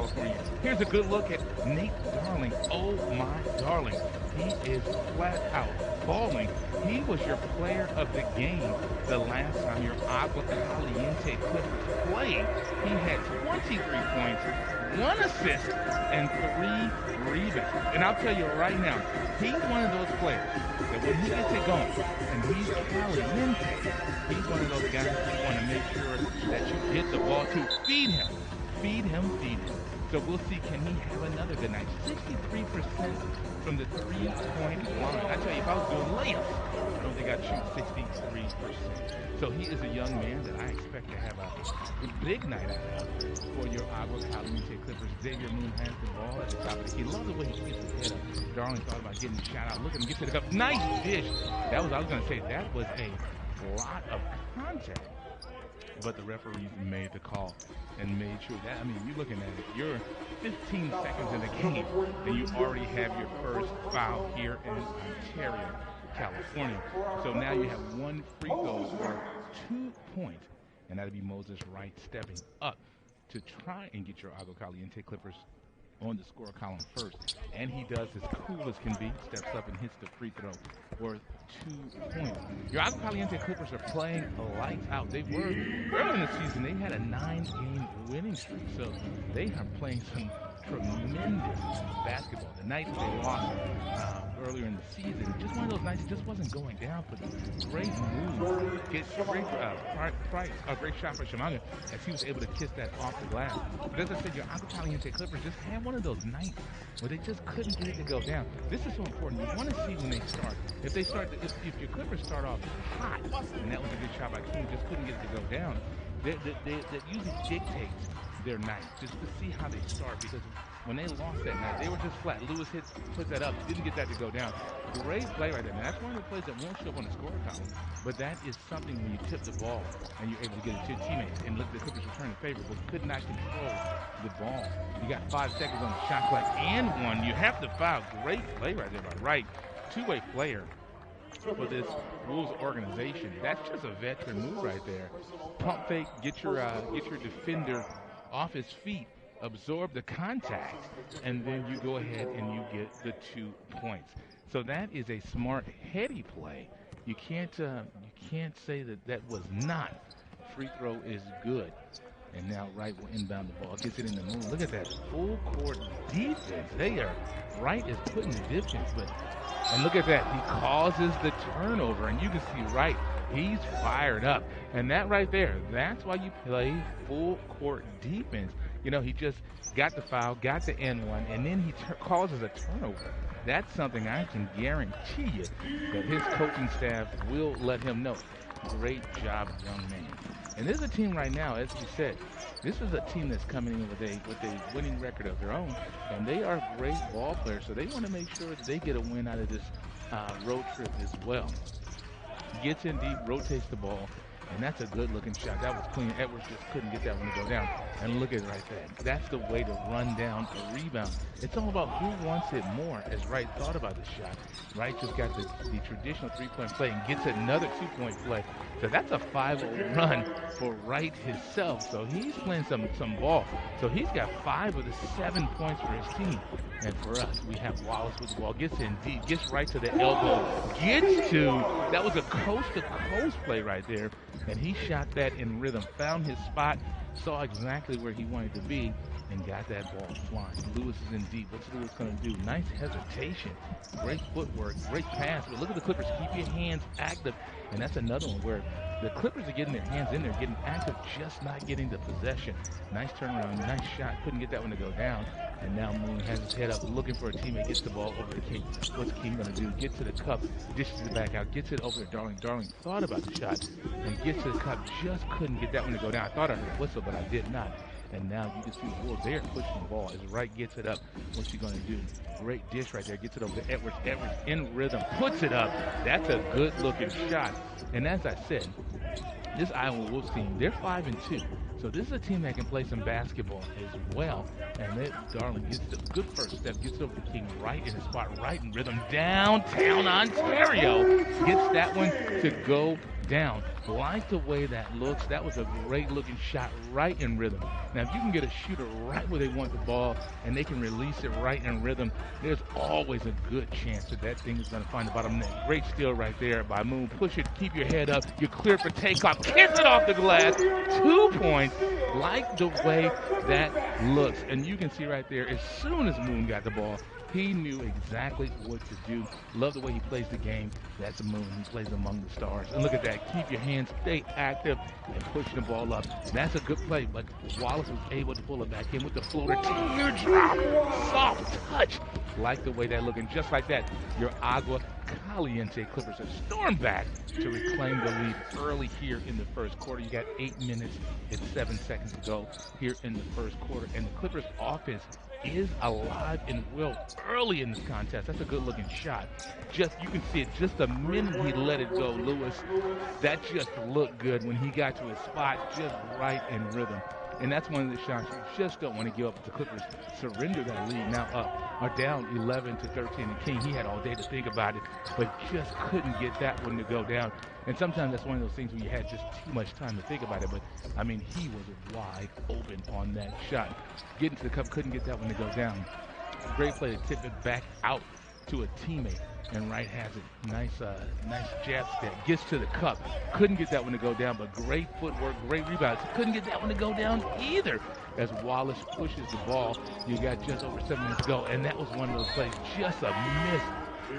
California. Here's a good look at Nate Darling. Oh my darling. He is flat out balling. He was your player of the game the last time your AguaCaliente Clippers played. He had 23 points, 1 assist, and 3 rebounds. And I'll tell you right now, he's one of those players that when he gets it going, and he's caliente, he's one of those guys you want to make sure that you get the ball to. Feed him, feed him, feed him. So we'll see, can he have another good night? 63% from the three-point line. I tell you, if I was doing layups, I don't think I'd shoot 63%. So he is a young man that I expect to have a big night for your AguaCaliente Clippers. Xavier Moon has the ball at the top of the key. Love the way he gets his head up. Darling thought about getting the shot out. Look at him get to the cup. Nice dish. I was going to say, that was a lot of contact. But the referees made the call and made sure that, I mean, you're looking at it, you're 15 seconds in the game, and you already have your first foul here in Ontario, California. So now you have 1 free throw for 2 points, and that'll be Moses Wright stepping up to try and get your AguaCaliente Clippers on the score column first. And he does as cool as can be, steps up and hits the free throw for 2 points. Your AguaCaliente Clippers are playing lights out. They were, early in the season, they had a 9-game winning streak, so they are playing some tremendous basketball. The night that they lost earlier in the season, just one of those nights, it just wasn't going down for them. Great move, great shot for Shimanga as he was able to kiss that off the glass. But as I said, your AguaCaliente Clippers just had one of those nights where they just couldn't get it to go down. This is so important. You want to see when they start. If they start, if your Clippers start off hot, and that was a good shot by King, just couldn't get it to go down, that usually dictates their night, just to see how they start, because when they lost that night, they were just flat. Lewis put that up, didn't get that to go down. Great play right there. And that's one of the plays that won't show up on the score column, but that is something when you tip the ball and you're able to get it to your teammates. And look, the Clippers return the favor, but could not control the ball. You got 5 seconds on the shot clock and 1. You have to foul. Great play right there by Wright. Two-way player for this Wolves organization. That's just a veteran move right there. Pump fake, get your defender off his feet, absorb the contact, and then you go ahead and you get the 2 points. So that is a smart, heady play. You can't say that was not. Free throw is good. And now Wright will inbound the ball, gets it in the moon. Look at that full court defense. Wright is putting the distance, and look at that. He causes the turnover, and you can see Wright. He's fired up. And that right there, that's why you play full court defense. You know, he just got the foul, got the N1, and then he causes a turnover. That's something I can guarantee you that his coaching staff will let him know. Great job, young man. And this is a team right now, as you said, this is a team that's coming in with a winning record of their own, and they are great ball players, so they want to make sure that they get a win out of this road trip as well. Gets in deep, rotates the ball, and that's a good-looking shot. That was clean. Edwards just couldn't get that one to go down. And look at it right there. That's the way to run down a rebound. It's all about who wants it more, as Wright thought about the shot. Wright just got the traditional three-point play and gets another two-point play. So that's a 5-0 run for Wright himself. So he's playing some ball. So he's got 5 of the 7 points for his team. And for us, we have Wallace with the ball. Gets in deep, gets right to the elbow, that was a coast-to-coast play right there. And he shot that in rhythm, found his spot, saw exactly where he wanted to be, and got that ball flying. Lewis is in deep. What's Lewis going to do? Nice hesitation. Great footwork. Great pass. But look at the Clippers. Keep your hands active. And that's another one where the Clippers are getting their hands in there, getting active, just not getting the possession. Nice turnaround. Nice shot. Couldn't get that one to go down. And now Moon has his head up, looking for a teammate, gets the ball over to King. What's King going to do? Get to the cup, dishes it back out, gets it over to Darling. Darling thought about the shot and gets to the cup, just couldn't get that one to go down. I thought I heard a whistle, but I did not. And now you can see the Wolves there pushing the ball as Wright gets it up. What's he going to do? Great dish right there. Gets it over to Edwards. Edwards in rhythm, puts it up. That's a good-looking shot. And as I said, this Iowa Wolves team, they're 5-2. So this is a team that can play some basketball as well. And Darling gets the good first step, gets over the King right in the spot, right in rhythm. Downtown Ontario gets that one to go down. Like the way that looks. That was a great looking shot right in rhythm. Now, if you can get a shooter right where they want the ball and they can release it right in rhythm, there's always a good chance that that thing is going to find the bottom net. Great steal right there by Moon. Push it, keep your head up. You're clear for takeoff. Kiss it off the glass. 2 points. Like the way that looks. And you can see right there, as soon as Moon got the ball, he knew exactly what to do. Love the way he plays the game. That's Moon. He plays among the stars. And look at that. Keep your hands, stay active, and push the ball up. That's a good play, but Wallace was able to pull it back in with the floater. Teardrop. Soft touch. Like the way that looking. Just like that, your AguaCaliente Clippers have stormed back to reclaim the lead early here in the first quarter. You got 8 minutes and 7 seconds to go here in the first quarter. And the Clippers offense is alive and well early in this contest. That's a good looking shot. You can see it just the minute he let it go, Lewis. That just looked good when he got to his spot, just right in rhythm. And that's one of the shots you just don't want to give up. If the Clippers surrender that lead now up or down 11-13. And King, he had all day to think about it, but just couldn't get that one to go down. And sometimes that's one of those things where you had just too much time to think about it. But, I mean, he was wide open on that shot. Getting to the cup, couldn't get that one to go down. Great play to tip it back out to a teammate. And Wright has it. Nice jab step. Gets to the cup. Couldn't get that one to go down, but great footwork, great rebounds. Couldn't get that one to go down either. As Wallace pushes the ball, you got just over 7 minutes to go. And that was one of those plays, just a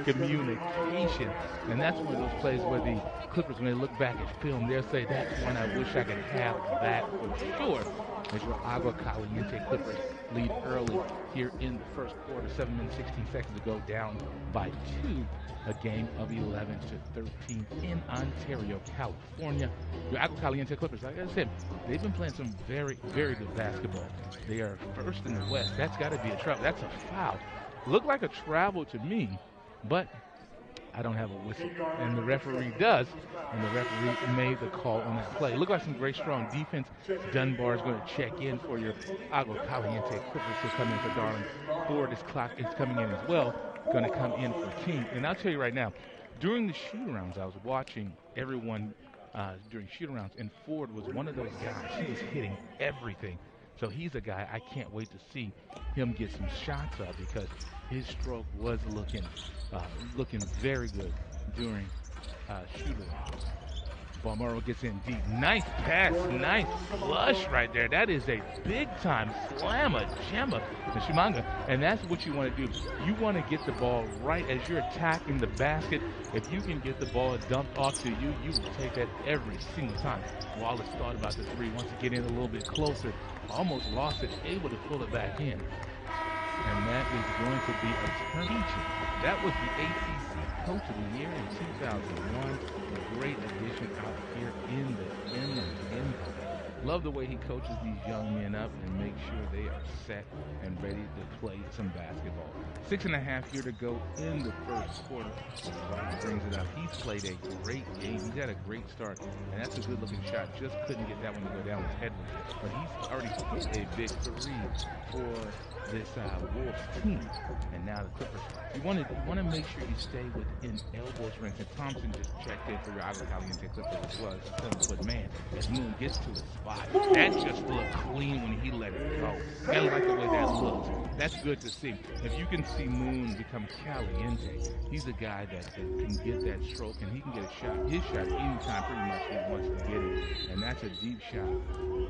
miscommunication. And that's one of those plays where the Clippers, when they look back at film, they'll say, that's one I wish I could have that for sure. As your AguaCaliente Clippers lead early here in the first quarter, 7 minutes, 16 seconds to go, down by 2, a game of 11-13 in Ontario, California. Your AguaCaliente Clippers, like I said, they've been playing some very, very good basketball. They are first in the West. That's got to be a travel. That's a foul. Looked like a travel to me, but I don't have a whistle, and the referee does, and the referee made the call on that play. Looked like some great, strong defense. Dunbar is going to check in for your AguaCaliente Clippers to come in for Darling. Ford is coming in as well, going to come in for King. And I'll tell you right now, during the shoot-arounds, I was watching everyone during shoot-arounds, and Ford was one of those guys. He was hitting everything. So he's a guy I can't wait to see him get some shots up, because his stroke was looking very good during shoot-arounds. Balmoro gets in deep. Nice pass, nice flush right there. That is a big-time slamma-jamma to Shimanga, and that's what you want to do. You want to get the ball right as you're attacking the basket. If you can get the ball dumped off to you, you will take that every single time. Wallace thought about the three, wants to get in a little bit closer. Almost lost it, able to pull it back in. And that is going to be a turn. That was the ACC Coach of the Year in 2001. A great addition out here in the Love the way he coaches these young men up and makes sure they are set and ready to play some basketball. 6.5 here to go in the first quarter. Wright brings it up. He's played a great game. He's had a great start, and that's a good-looking shot. Just couldn't get that one to go down with Edwards. But he's already hit a big three for this Wolves team. And now the Clippers, you want to make sure you stay within elbows range. And Thompson just checked in for your AguaCaliente Clippers as well. But man, as Moon gets to the spot, that just looked clean when he let it go. I like the way that looks. That's good to see. If you can see Moon become caliente, he's a guy that can get that stroke, and he can get a shot. His shot anytime pretty much he wants to get it. And that's a deep shot.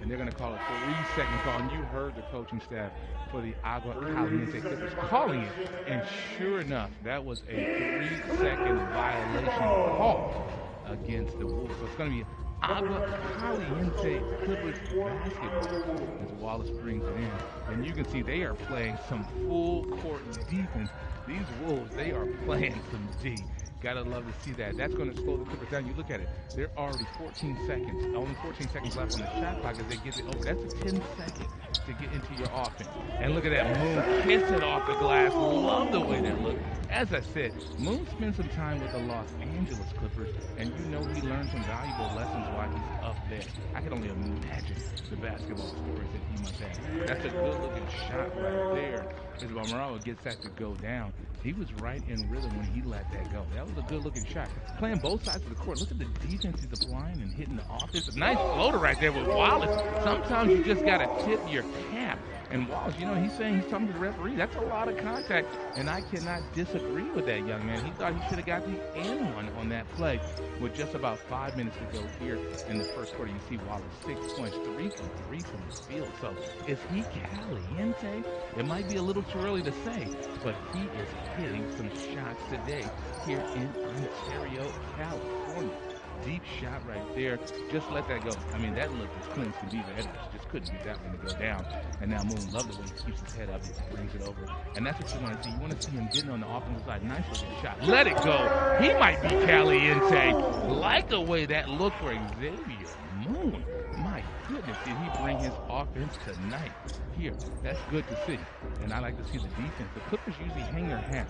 And they're going to call it 3-second call. And you heard the coaching staff for the AguaCaliente Clippers calling it. And sure enough, that was a 3-second violation call against the Wolves. So it's going to be AguaCaliente Clippers basketball as Wallace brings it in. And you can see they are playing some full court defense. These Wolves, they are playing some D. Gotta love to see that. That's going to slow the Clippers down. You look at it. They're already 14 seconds. Only 14 seconds left on the shot clock as they get it over. That's a 10-second to get into your offense. And look at that, Moon kiss it off the glass. Love the way that looked. As I said, Moon spent some time with the Los Angeles Clippers, and you know he learned some valuable lessons while he's up there. I can only imagine the basketball stories that he must have. That's a good-looking shot right there. As Morales gets that to go down, he was right in rhythm when he let that go. That was a good-looking shot. Playing both sides of the court. Look at the defense he's applying and hitting the offense. A nice floater right there with Wallace. Sometimes you just got to tip your cap. And Wallace, you know, he's talking to the referee. That's a lot of contact, and I cannot disagree with that young man. He thought he should have got the end one on that play with just about 5 minutes to go here in the first quarter. You see Wallace 6 points, 3 from the field. So is he caliente? It might be a little too early to say, but he is hitting some shots today here in Ontario, California. Deep shot right there. Just let that go. I mean, that looked as clean as can be for Edwards. Just couldn't get that one to go down. And now Moon loved it when he keeps his head up and brings it over. And that's what you want to see. You want to see him getting on the offensive side. Nice looking shot. Let it go. He might be caliente. Like the way that looked for Xavier Moon. My goodness, did he bring his offense tonight here. That's good to see. And I like to see the defense. The Clippers usually hang their hat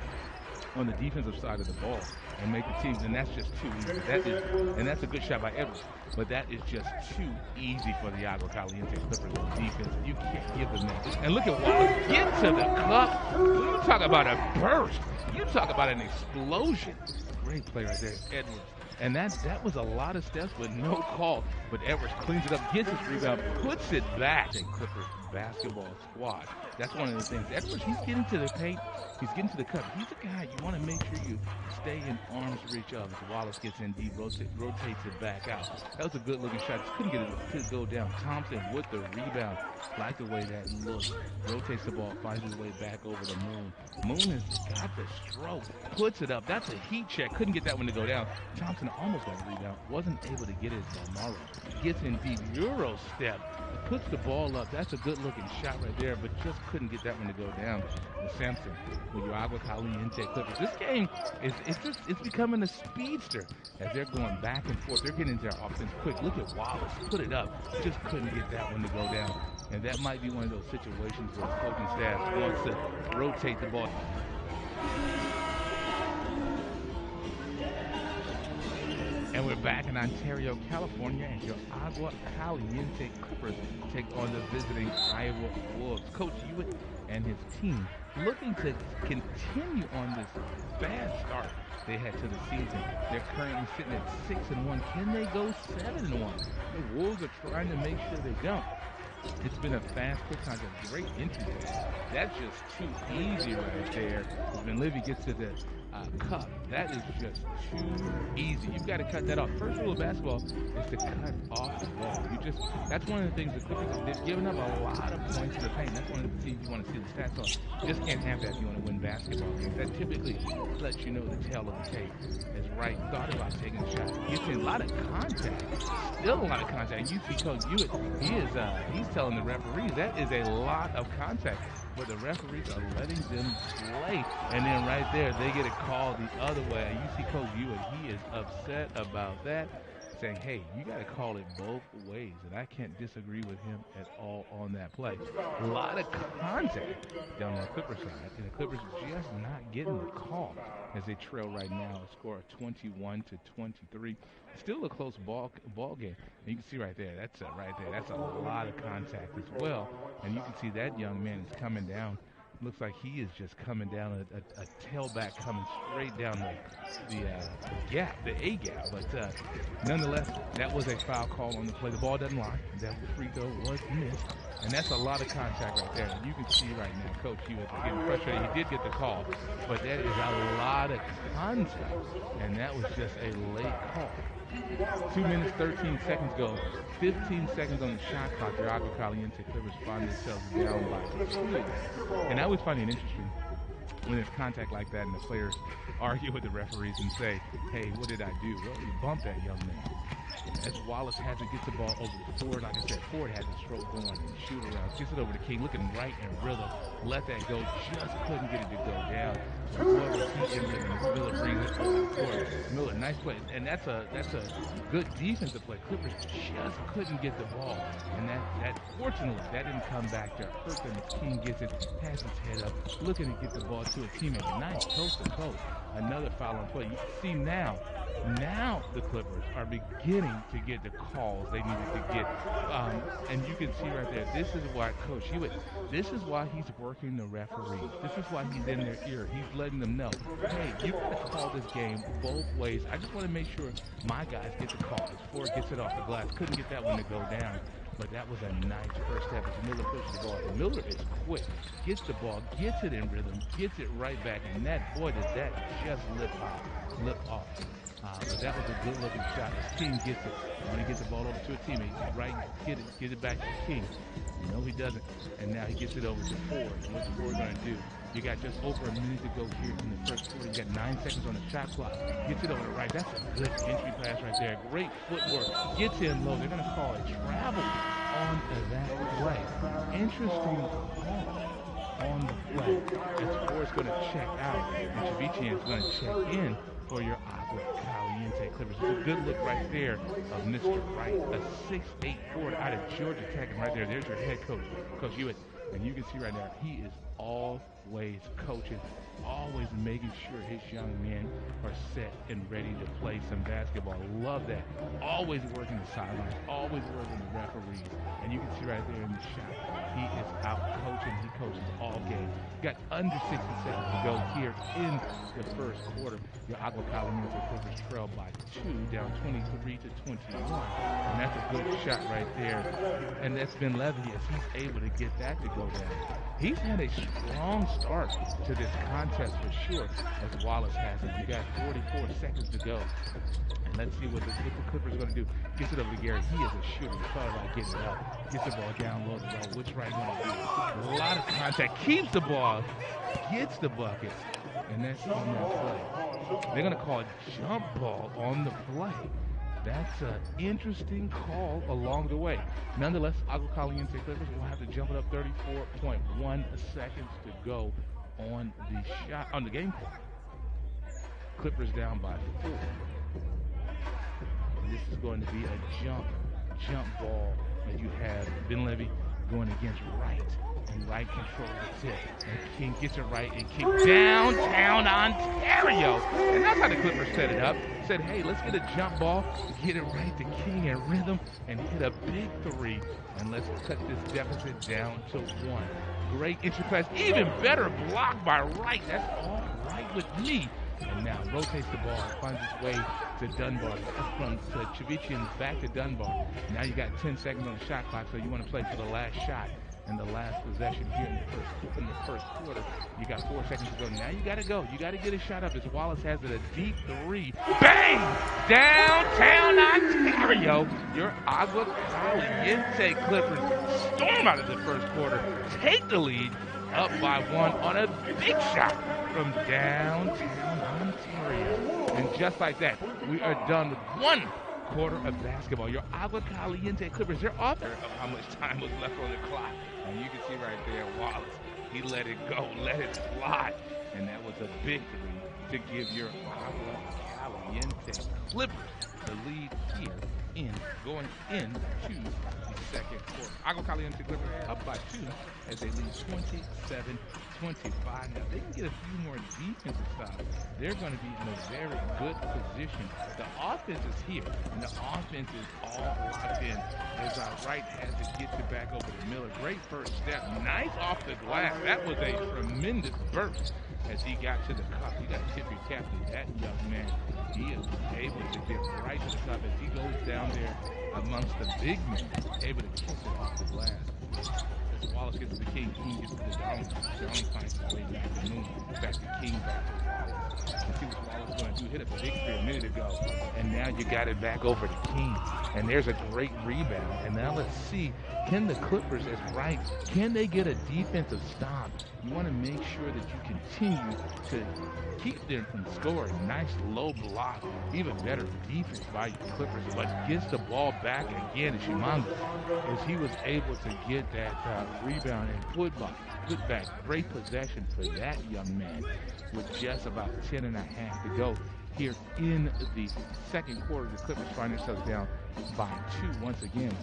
on the defensive side of the ball and make the teams, and that's just too easy. And that's a good shot by Edwards, but that is just too easy for the AguaCaliente Clippers on defense. You can't give them that. And look at Wallace get to the cup. You talk about a burst. You talk about an explosion. Great play right there, Edwards. And that was a lot of steps with no call. But Edwards cleans it up, gets his rebound, puts it back. And Clippers basketball squad. That's one of the things. Edwards, he's getting to the paint. He's getting to the cup. He's a guy you want to make sure you stay in arm's reach of. As Wallace gets in deep, rotates it back out. That was a good-looking shot. Just couldn't get it to go down. Thompson with the rebound. Like the way that looks. Rotates the ball, finds his way back over to Moon. Moon has got the stroke. Puts it up. That's a heat check. Couldn't get that one to go down. Thompson almost got a rebound. Wasn't able to get it as Morrow. Gets in deep. Euro step. Puts the ball up. That's a good-looking shot right there, but just couldn't get that one to go down. With Sampson, with your AguaCaliente Clippers. This game it's becoming a speedster as they're going back and forth. They're getting into their offense quick. Look at Wallace. Put it up. Just couldn't get that one to go down. And that might be one of those situations where the coaching staff wants to rotate the ball. And we're back in Ontario, California, and your AguaCaliente Clippers take on the visiting Iowa Wolves. Coach Hewitt and his team looking to continue on this bad start they had to the season. They're currently sitting at 6-1. Can they go 7-1? The Wolves are trying to make sure they don't. It's been a fast, quick contact, great entry there. That's just too easy right there. When Livy gets to the cup, that is just too easy. You've got to cut that off. First rule of basketball is to cut off the ball. That's one of the things the Clippers they've given up a lot of points to the paint. That's one of the things you want to see the stats on. You just can't have that if you want to win basketball games. That typically lets you know the tail of the tape is right. Thought about taking a shot. Gets in a lot of contact. Still a lot of contact. You see Coach Hewitt, he's telling the referees that is a lot of contact. But the referees are letting them play. And then right there, they get a call the other way. And you see Coach Hewitt, he is upset about that, saying, hey, you got to call it both ways. And I can't disagree with him at all on that play. A lot of contact down on the Clippers side. And the Clippers just not getting the call as they trail right now, a score of 21-23. Still a close ball game. And you can see right there, that's a lot of contact as well. And you can see that young man is coming down. Looks like he is just coming down, a tailback coming straight down the gap, the A gap. But nonetheless, that was a foul call on the play. The ball doesn't lie. That free throw was missed. And that's a lot of contact right there. And you can see right now, Coach, he was getting frustrated. He did get the call, but that is a lot of contact. And that was just a late call. 2 minutes, 13 seconds go. 15 seconds on the shot clock. The AguaCaliente Clippers find themselves down by 2. And I always find it interesting when there's contact like that and the players argue with the referees and say, hey, what did I do? Well, you bumped that young man. As Wallace has to get the ball over to Ford. Like I said, Ford has a stroke going and shoot around. Gets it over to King, looking right in rhythm. Let that go. Just couldn't get it to go down. But boy, was he in rhythm as Miller brings it over the court. Miller, nice play. And that's a good defensive play. Clippers just couldn't get the ball. And that fortunately, that didn't come back to hurt them as King gets it, has his head up, looking to get the ball to a teammate. Nice coast to coast. Another foul on play. You see now the Clippers are beginning to get the calls they needed to get. And you can see right there, this is why Coach Hewitt, this is why he's working the referees. This is why he's in their ear. He's letting them know, hey, you got to call this game both ways. I just want to make sure my guys get the call. As Ford gets it off the glass. Couldn't get that one to go down. But that was a nice first step as Miller pushes the ball. And Miller is quick, gets the ball, gets it in rhythm, gets it right back, and that, boy, does that just lip off. But that was a good-looking shot as King gets it. When he gets the ball over to a teammate, right, get it back to King. No, he doesn't. And now he gets it over to Ford. What's Ford going to do? You got just over a minute to go here in the first quarter. You got 9 seconds on the shot clock. Gets it over to right. That's a good entry pass right there. Great footwork. Gets in low. They're going to call it travel on that play. Interesting call on the play. As Ford's going to check out, and Xavier is going to check in for your AguaCaliente Clippers. It's a good look right there of Mr. Wright, a 6'8" forward out of Georgia Tech. And right there, there's your head coach, Coach Hewitt. And you can see right now, he is always coaching, always making sure his young men are set and ready to play some basketball. Love that. Always working the sidelines, always working the referees. And you can see right there in the shot, he is out coaching. He coaches all game. Got under 60 seconds to go here in the first quarter. Your AguaCaliente Clippers trail by 2, down 23-21. And that's a good shot right there. And that's been Levy as he's able to get that to go down. He's had a strong start to this contest for sure, as Wallace has it. You got 44 seconds to go. And let's see what the Clippers are going to do. Gets it over to Gary. He is a shooter. He thought about getting it up. Gets the ball down low. Which right going to do? A lot of contact. Keeps the ball. Gets the bucket. And that's on that play. They're going to call it jump ball on the play. That's an interesting call along the way. Nonetheless, AguaCaliente Clippers will have to jump it up 34.1 seconds to go on the game clock. Clippers down by 4. And this is going to be a jump ball that you have Ben Levy going against Wright. And Wright controls the tip. And King gets it right, and King downtown Ontario. And that's how the Clippers set it up. Said, hey, let's get a jump ball, get it right to King in rhythm, and hit a big 3. And let's cut this deficit down to 1. Great entry pass. Even better block by Wright. That's all right with me. And now rotates the ball, finds its way to Dunbar. From Xavier back to Dunbar. Now you got 10 seconds on the shot clock, so you want to play for the last shot. And the last possession here in the first quarter. You got 4 seconds to go. Now you got to go. You got to get a shot up as Wallace has it, a deep 3. Bang! Downtown Ontario. Your AguaCaliente Clippers storm out of the first quarter. Take the lead up by 1 on a big shot from downtown Ontario. And just like that, we are done with 1 quarter of basketball. Your AguaCaliente Clippers, they're author of how much time was left on the clock. And you can see right there, Wallace, he let it go, let it fly. And that was a victory to give your AguaCaliente Clippers the lead here going into the second quarter. AguaCaliente Clippers up by 2 as they lead 27-25. Now, they can get a few more defensive stops. They're going to be in a very good position. The offense is here, and the offense is all locked in as Wright has to get it back over to Miller. Great first step. Nice off the glass. That was a tremendous burst as he got to the cup. You got to tip your cap to that young man. He is able to get right to the cup as he goes down there amongst the big men, able to kick it off the glass. As Wallace gets to the King, King gets to the Downey finds his way back to Moon, back to King, back to Wallace. And see what Wallace is going to do. Hit a big three a minute ago. And now you got it back over to King. And there's a great rebound. And now let's see, can the Clippers, as right, can they get a defensive stop? You want to make sure that you continue to keep them from scoring. Nice low block. Even better defense by your Clippers. But gets the ball back again. Shimanga, as he was able to get that rebound and put back. Great possession for that young man with just about 10 and a half to go here in the second quarter. The Clippers find themselves down by 2 once again.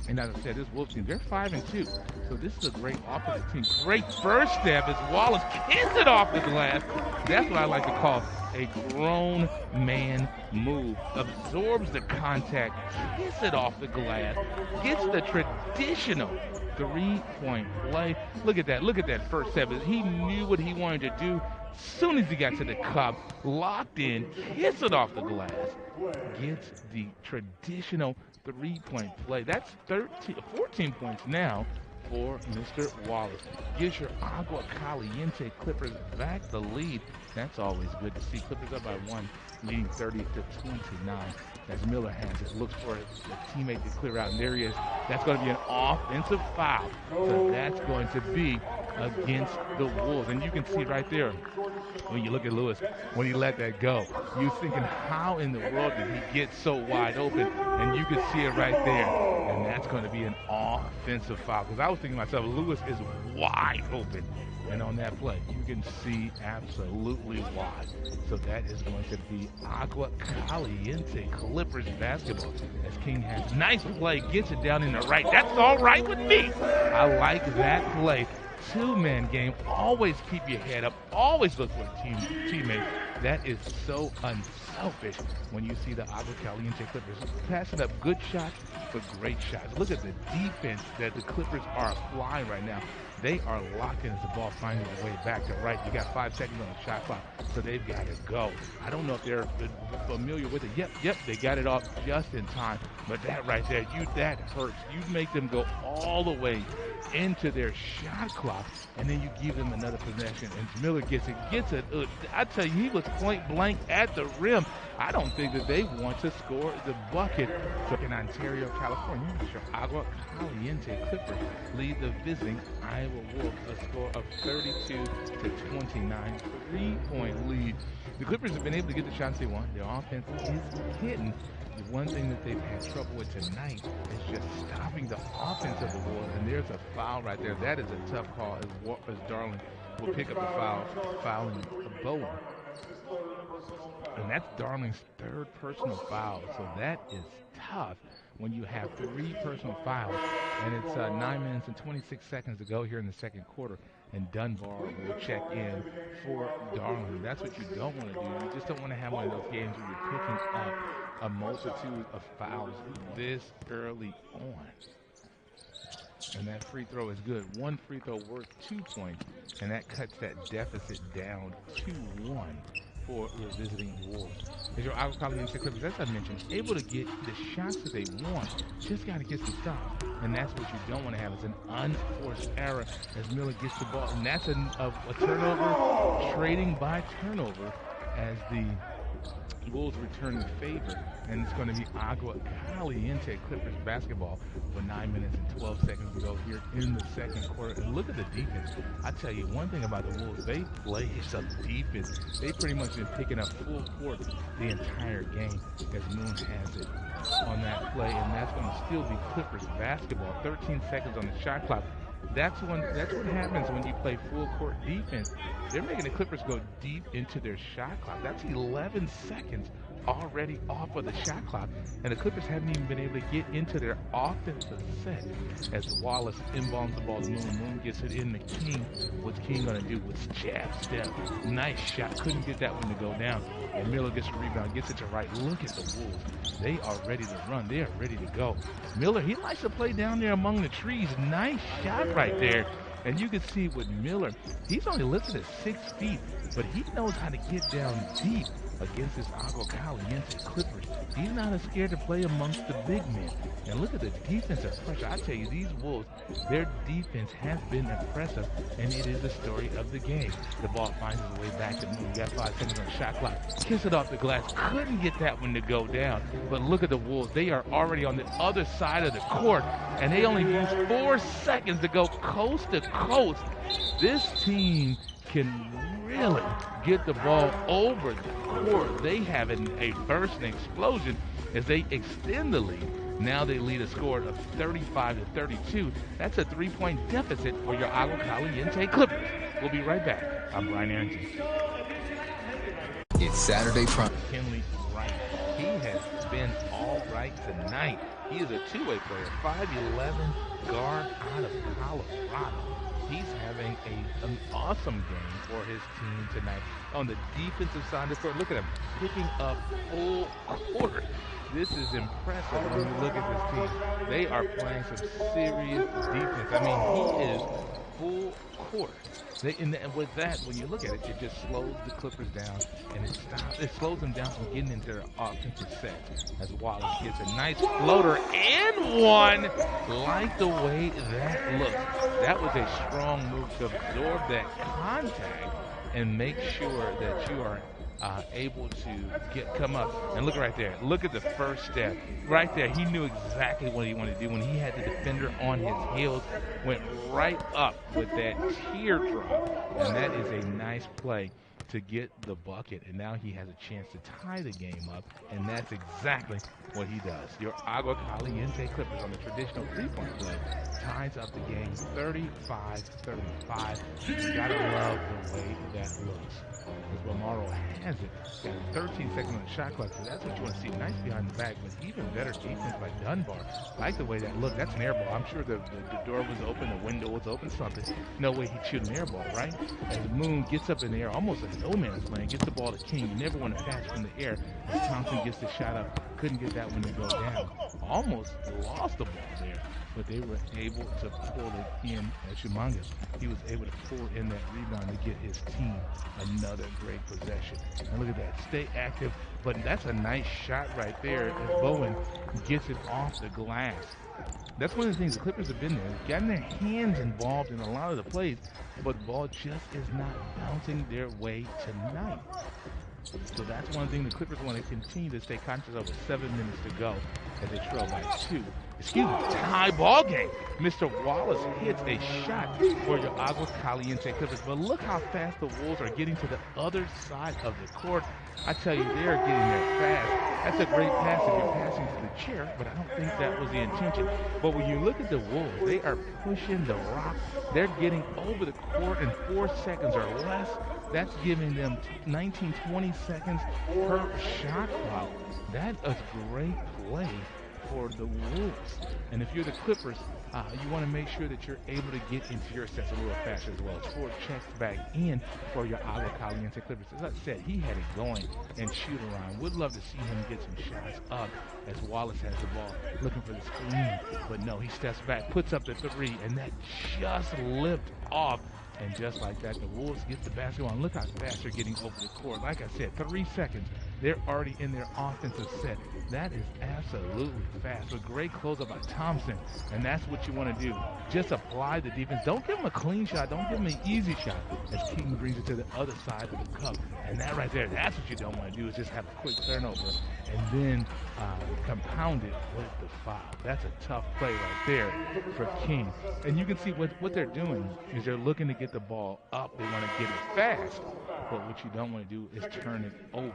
And as I said, this Wolves team, they're 5-2. So this is a great offensive team. Great first step as Wallace kicks it off the glass. That's what I like to call a grown man move. Absorbs the contact, kicks it off the glass, gets the traditional three-point play. Look at that first step. He knew what he wanted to do. As soon as he got to the cup, locked in, kicks it off the glass, gets the traditional three-point play. That's 14 points now for Mr. Wallace. Gives your AguaCaliente Clippers back the lead. That's always good to see. Clippers up by 1, leading 30-29. As Miller has it, looks for a teammate to clear out, and there he is. That's going to be an offensive foul. So that's going to be against the Wolves. And you can see right there, when you look at Lewis, when he let that go, you're thinking, how in the world did he get so wide open? And you can see it right there. And that's going to be an offensive foul. Because I was thinking to myself, Lewis is wide open. And on that play, you can see absolutely why. So that is going to be AguaCaliente Clippers basketball. As King has nice play, gets it down in the right. That's all right with me. I like that play. Two-man game. Always keep your head up. Always look for a teammate. That is so unselfish when you see the AguaCaliente Clippers passing up good shots, but great shots. Look at the defense that the Clippers are applying right now. They are locked in as the ball finds its way back to right. You got 5 seconds on the shot clock, so they've got to go. I don't know if they're familiar with it. Yep, they got it off just in time. But that right there, that hurts. You make them go all the way into their shot clock, and then you give them another possession, and Miller gets it. I tell you, he was point blank at the rim. I don't think that they want to score the bucket. So in Ontario, California, your AguaCaliente Clippers lead the visiting Iowa Wolves a score of 32-29, 3-point lead. The Clippers have been able to get the shots they want. Their offense is hitting. The one thing that they've had trouble with tonight is just stopping the offense of the Wolves. And there's a foul right there. That is a tough call as Darling will pick up the foul, fouling Bowen. And that's Darling's 3rd personal foul. So that is tough when you have 3 personal fouls. And it's 9 minutes and 26 seconds to go here in the second quarter. And Dunbar will check in for Darling. That's what you don't want to do. You just don't want to have one of those games where you're picking up a multitude of fouls this early on. And that free throw is good. One free throw worth 2 points, and that cuts that deficit down to 1 for the visiting Wolves. As your AguaCaliente Clippers, as I mentioned, able to get the shots that they want, just got to get some stops. And that's what you don't want to have is an unforced error as Miller gets the ball. And that's a turnover, trading by turnover as the Wolves return the favor, and it's going to be AguaCaliente Clippers basketball with 9 minutes and 12 seconds to go here in the second quarter. And look at the defense. I tell you one thing about the Wolves, they play some defense. They've pretty much been picking up full court the entire game as Moon has it on that play, and that's going to still be Clippers basketball. 13 seconds on the shot clock. That's what happens when you play full court defense. They're making the Clippers go deep into their shot clock. That's 11 seconds already off of the shot clock, and the Clippers haven't even been able to get into their offensive set as Wallace inbounds the ball to Moon. Moon gets it in to King. What's King going to do with jab step? Nice shot. Couldn't get that one to go down. And Miller gets a rebound, gets it to right. Look at the Wolves. They are ready to run. They are ready to go. Miller, he likes to play down there among the trees. Nice shot right there. And you can see with Miller, he's only listed at 6 feet, but he knows how to get down deep against this AguaCaliente Clippers. He's not as scared to play amongst the big men. And look at the defensive pressure. I tell you, these Wolves, their defense has been impressive, and it is the story of the game. The ball finds its way back to Moon. You got 5 seconds on the shot clock. Kiss it off the glass. Couldn't get that one to go down. But look at the Wolves. They are already on the other side of the court, and they only use 4 seconds to go coast to coast. This team can really get the ball over the court. They have a burst and explosion as they extend the lead. Now they lead a score of 35-32. That's a 3-point deficit for your AguaCaliente Clippers. We'll be right back. I'm Brian Arrington. It's Saturday Prime. Kinley Wright. He has been all right tonight. He is a two-way player, 5'11" guard out of Colorado. He's having an awesome game for his team tonight. On the defensive side of the court, look at him picking up full court. This is impressive when you look at this team. They are playing some serious defense. I mean, he is full court. And with that, when you look at it, it just slows the Clippers down, and it slows them down from getting into their offensive set. As Wallace gets a nice floater and one. Like the way that looks. That was a strong move to absorb that contact and make sure that you are able to come up. And look right there. Look at the first step. Right there, he knew exactly what he wanted to do. When he had the defender on his heels, went right up with that teardrop. And that is a nice play to get the bucket. And now he has a chance to tie the game up. And that's exactly what he does. Your AguaCaliente Clippers on the traditional three-point play ties up the game 35-35. You gotta love the way that looks. As Romaro has it, got 13 seconds on the shot clock, so that's what you want to see. Nice behind the back, but even better defense by Dunbar. Like the way that looked. That's an air ball. I'm sure the door was open, the window was open, something. No way he'd shoot an air ball, right? As Moon gets up in the air, almost like no man's land, gets the ball to King. You never want to pass from the air. As Thompson gets the shot up, couldn't get that one to go down. Almost lost the ball there, but they were able to pull it in. Shumangas, he was able to pull in that rebound to get his team another great possession. And look at that, stay active, but that's a nice shot right there as Bowen gets it off the glass. That's one of the things the Clippers have been there. They've gotten their hands involved in a lot of the plays, but the ball just is not bouncing their way tonight. So that's one thing the Clippers want to continue to stay conscious of with 7 minutes to go as they trail by 2. Tie ball game. Mr. Wallace hits a shot for your AguaCaliente Clippers. But look how fast the Wolves are getting to the other side of the court. I tell you, they are getting there fast. That's a great pass if you're passing to the chair, but I don't think that was the intention. But when you look at the Wolves, they are pushing the rock. They're getting over the court in 4 seconds or less. That's giving them 19, 20 seconds per shot clock. That is great play for the Wolves. And if you're the Clippers, you want to make sure that you're able to get into your sets a little faster as well. As Ford checks back in for your AguaCaliente Clippers. As I said, he had it going and shoot around. Would love to see him get some shots up as Wallace has the ball looking for the screen. But no, he steps back, puts up the 3, and that just lipped off. And just like that, the Wolves get the basketball. And look how fast they're getting over the court. Like I said, 3 seconds. They're already in their offensive set. That is absolutely fast. A great closeout by Thompson. And that's what you want to do. Just apply the defense. Don't give him a clean shot. Don't give him an easy shot. As King brings it to the other side of the cup. And that right there, that's what you don't want to do, is just have a quick turnover and then compound it with the foul. That's a tough play right there for King. And you can see what they're doing is they're looking to get the ball up. They want to get it fast. But what you don't want to do is turn it over.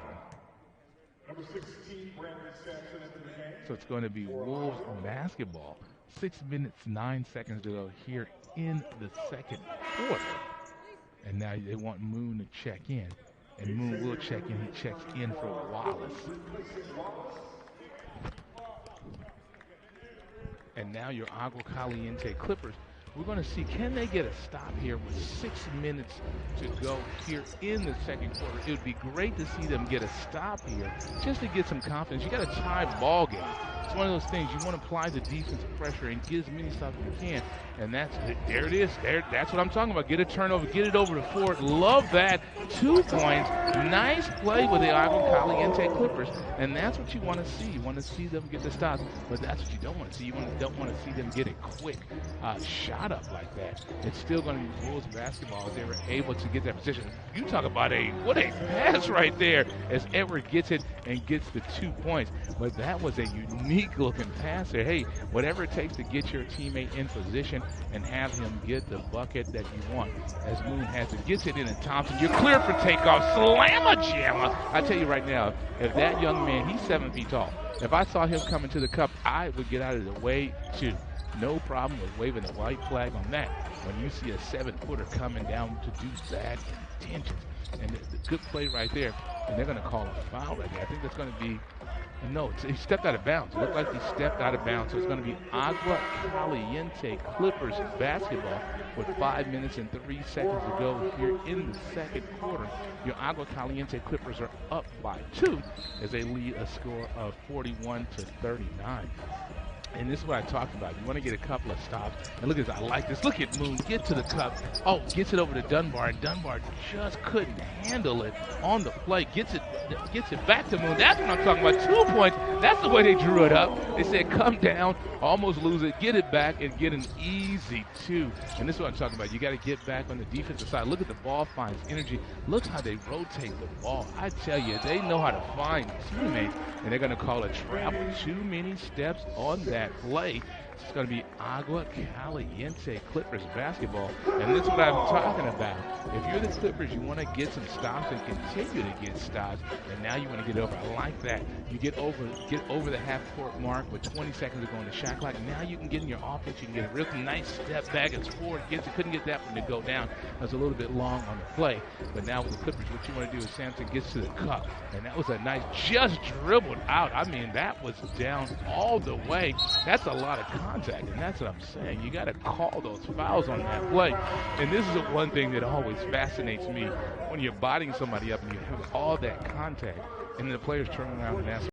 So it's going to be Wolves basketball. 6 minutes, 9 seconds to go here in the second quarter. And now they want Moon to check in. And Moon will check in. He checks in for Wallace. And now your AguaCaliente Clippers We're going to see, can they get a stop here with 6 minutes to go here in the second quarter? It would be great to see them get a stop here just to get some confidence. You got a tie ball game. It's one of those things you want to apply the defensive pressure and get as many stops as you can. And there it is. That's what I'm talking about. Get a turnover, get it over to Ford. Love that. 2 points. Nice play with the AguaCaliente Clippers. And that's what you want to see. You want to see them get the stops, but that's what you don't want to see. You don't want to see them get a quick shot up like that. It's still going to be Bulls basketball as they were able to get that position. You talk about what a pass right there as Edward gets it and gets the 2 points. But that was a unique looking pass there. Hey, whatever it takes to get your teammate in position and have him get the bucket that you want. As Moon has it, gets it in, and Thompson, you're clear for takeoff. Slamma-jamma. I tell you right now, if that young man, he's 7 feet tall. If I saw him coming to the cup, I would get out of the way too. No problem with waving the white flag on that. When you see a 7-footer coming down to do bad intentions. And the good play right there. And they're going to call a foul right there. I think that's going to be, no, he stepped out of bounds. It looked like he stepped out of bounds. So it's going to be AguaCaliente Clippers basketball with 5 minutes and 3 seconds to go here in the second quarter. Your AguaCaliente Clippers are up by 2 as they lead a score of 41-39. And this is what I talked about. You want to get a couple of stops. And look at this. I like this. Look at Moon get to the cup. Oh, gets it over to Dunbar. And Dunbar just couldn't handle it on the play. Gets it back to Moon. That's what I'm talking about. 2 points. That's the way they drew it up. They said come down, almost lose it, get it back, and get an easy 2. And this is what I'm talking about. You got to get back on the defensive side. Look at the ball finds energy. Look how they rotate the ball. I tell you, they know how to find teammates. And they're going to call a travel. Too many steps on that play. It's going to be AguaCaliente Clippers basketball. And this is what I'm talking about. If you're the Clippers, you want to get some stops and continue to get stops. And now you want to get over. I like that. You get over the half-court mark with 20 seconds to go on the shot clock. Now you can get in your offense. You can get a real nice step back. It's forward. Couldn't get that one to go down. That was a little bit long on the play. But now with the Clippers, what you want to do is Sampson gets to the cup. And that was a nice, just dribbled out. I mean, that was down all the way. That's a lot of contact, and that's what I'm saying. You got to call those fouls on that play. And this is the one thing that always fascinates me when you're bodying somebody up and you have all that contact, and the players turn around and ask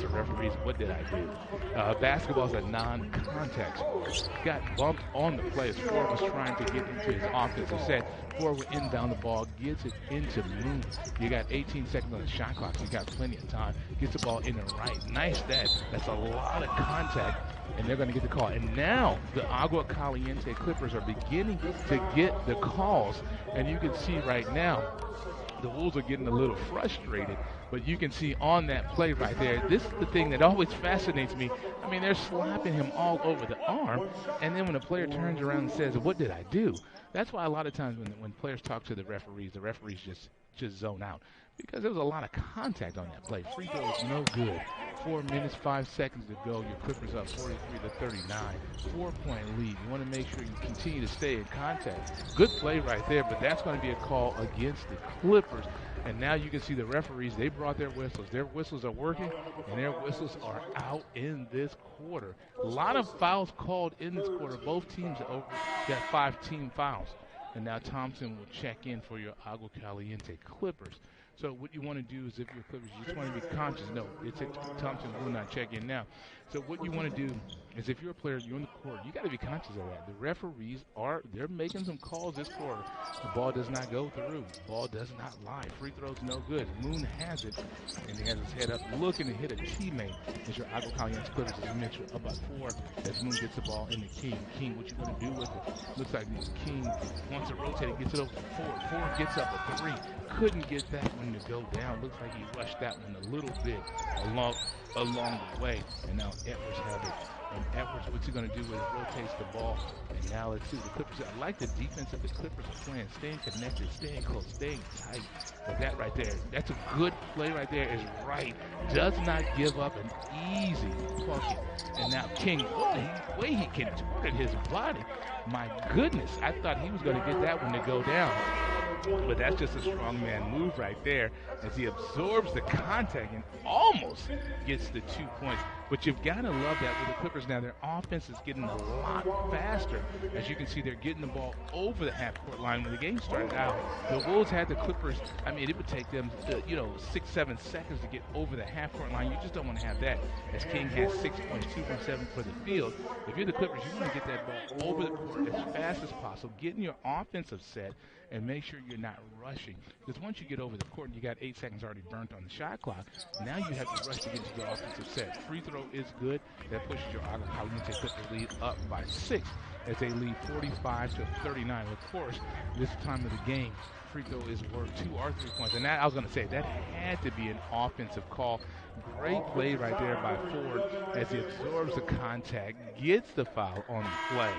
the referees, what did I do? Basketball's a non-contact sport. Got bumped on the play as Ford was trying to get into his offensive set. Ford will inbound the ball, gets it into Moon. You got 18 seconds on the shot clock, so you got plenty of time. Gets the ball in the right. Nice that. That's a lot of contact. And they're going to get the call. And now the AguaCaliente Clippers are beginning to get the calls. And you can see right now the Wolves are getting a little frustrated. But you can see on that play right there, this is the thing that always fascinates me. I mean, they're slapping him all over the arm. And then when a player turns around and says, what did I do? That's why a lot of times when players talk to the referees just zone out. Because there was a lot of contact on that play. Free throw is no good. 4 minutes, 5 seconds to go. Your Clippers up 43-39. 4-point lead. You want to make sure you continue to stay in contact. Good play right there, but that's going to be a call against the Clippers. And now you can see the referees, they brought their whistles. Their whistles are working, and their whistles are out in this quarter. A lot of fouls called in this quarter. Both teams got 5 team fouls. And now Thompson will check in for your AguaCaliente Clippers. So what you want to do is, if you're Clippers, you just want to be conscious. No, Thompson will not check in now. So what you want to do is, if you're a player, you're on the court, you got to be conscious of that. The referees they're making some calls this quarter. The ball does not go through. The ball does not lie. Free throws no good. Moon has it, and he has his head up looking to hit a teammate. As your AguaCaliente Clippers, as mentioned, about 4 as Moon gets the ball in the King. King, what you going to do with it? Looks like King wants to rotate it, gets it over to Ford. Ford gets up a 3. Couldn't get that one to go down. Looks like he rushed that one a little bit along the way. And now Edwards has it. And Edwards, what's he going to do with it? Rotates the ball. And now let's see the Clippers. I like the defense that the Clippers are playing. Staying connected, staying close, staying tight. But that right there, that's a good play right there. Is right. Does not give up an easy bucket. And now King, what the way he contorted his body. My goodness, I thought he was going to get that one to go down. But that's just a strongman move right there as he absorbs the contact and almost gets the 2 points. But you've got to love that with the Clippers now. Their offense is getting a lot faster. As you can see, they're getting the ball over the half-court line. When the game started out, the Wolves had the Clippers. I mean, it would take them, 6-7 seconds to get over the half-court line. You just don't want to have that. As King has 6.2 from 7 for the field. If you're the Clippers, you want to get that ball over the court as fast as possible, get in your offensive set, and make sure you're not rushing. Because once you get over the court and you got 8 seconds already burnt on the shot clock, now you have to rush to get to your offensive set. Free throw is good. That pushes your AguaCaliente Clippers lead up by 6 as they lead 45-39. Of course, this time of the game, free throw is worth 2 or 3 points. And that, I was going to say, that had to be an offensive call. Great play right there by Ford as he absorbs the contact, gets the foul on the play.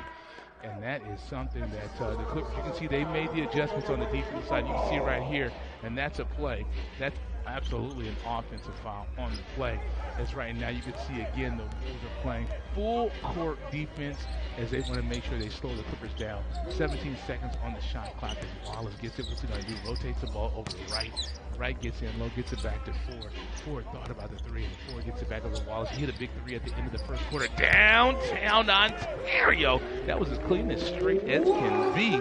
And that is something that the Clippers, you can see they made the adjustments on the defensive side. You can see right here, and that's a play. That's absolutely an offensive foul on the play. As right now you can see again the Wolves are playing full court defense as they want to make sure they slow the Clippers down. 17 seconds on the shot clock as Wallace gets it. What's he going to do? Rotates the ball over to right. Right gets in low, gets it back to Ford. Ford thought about the three, and Ford gets it back over to Wallace. He hit a big three at the end of the first quarter. Downtown Ontario. That was as clean and straight as can be.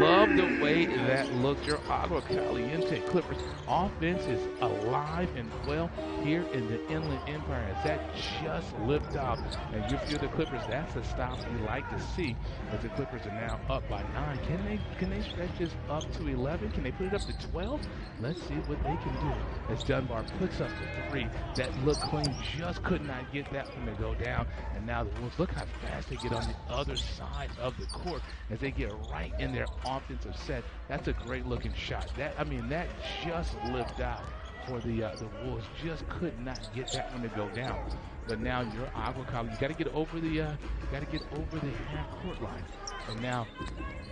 Love the way that looks. Your AguaCaliente Clippers offense is alive and well here in the Inland Empire as that just lifted off. And if you're the Clippers, that's a stop we like to see as the Clippers are now up by 9. Can they stretch this up to 11? Can they put it up to 12? Let's see what they can do as Dunbar puts up the 3. That looked clean, just could not get that one to go down. And now the Wolves, look how fast they get on the other side of the court as they get right in their offensive set. That's a great looking shot. That just lived out for the Wolves. Just could not get that one to go down. But now your AguaCaliente, you got to get over the half court line. And now,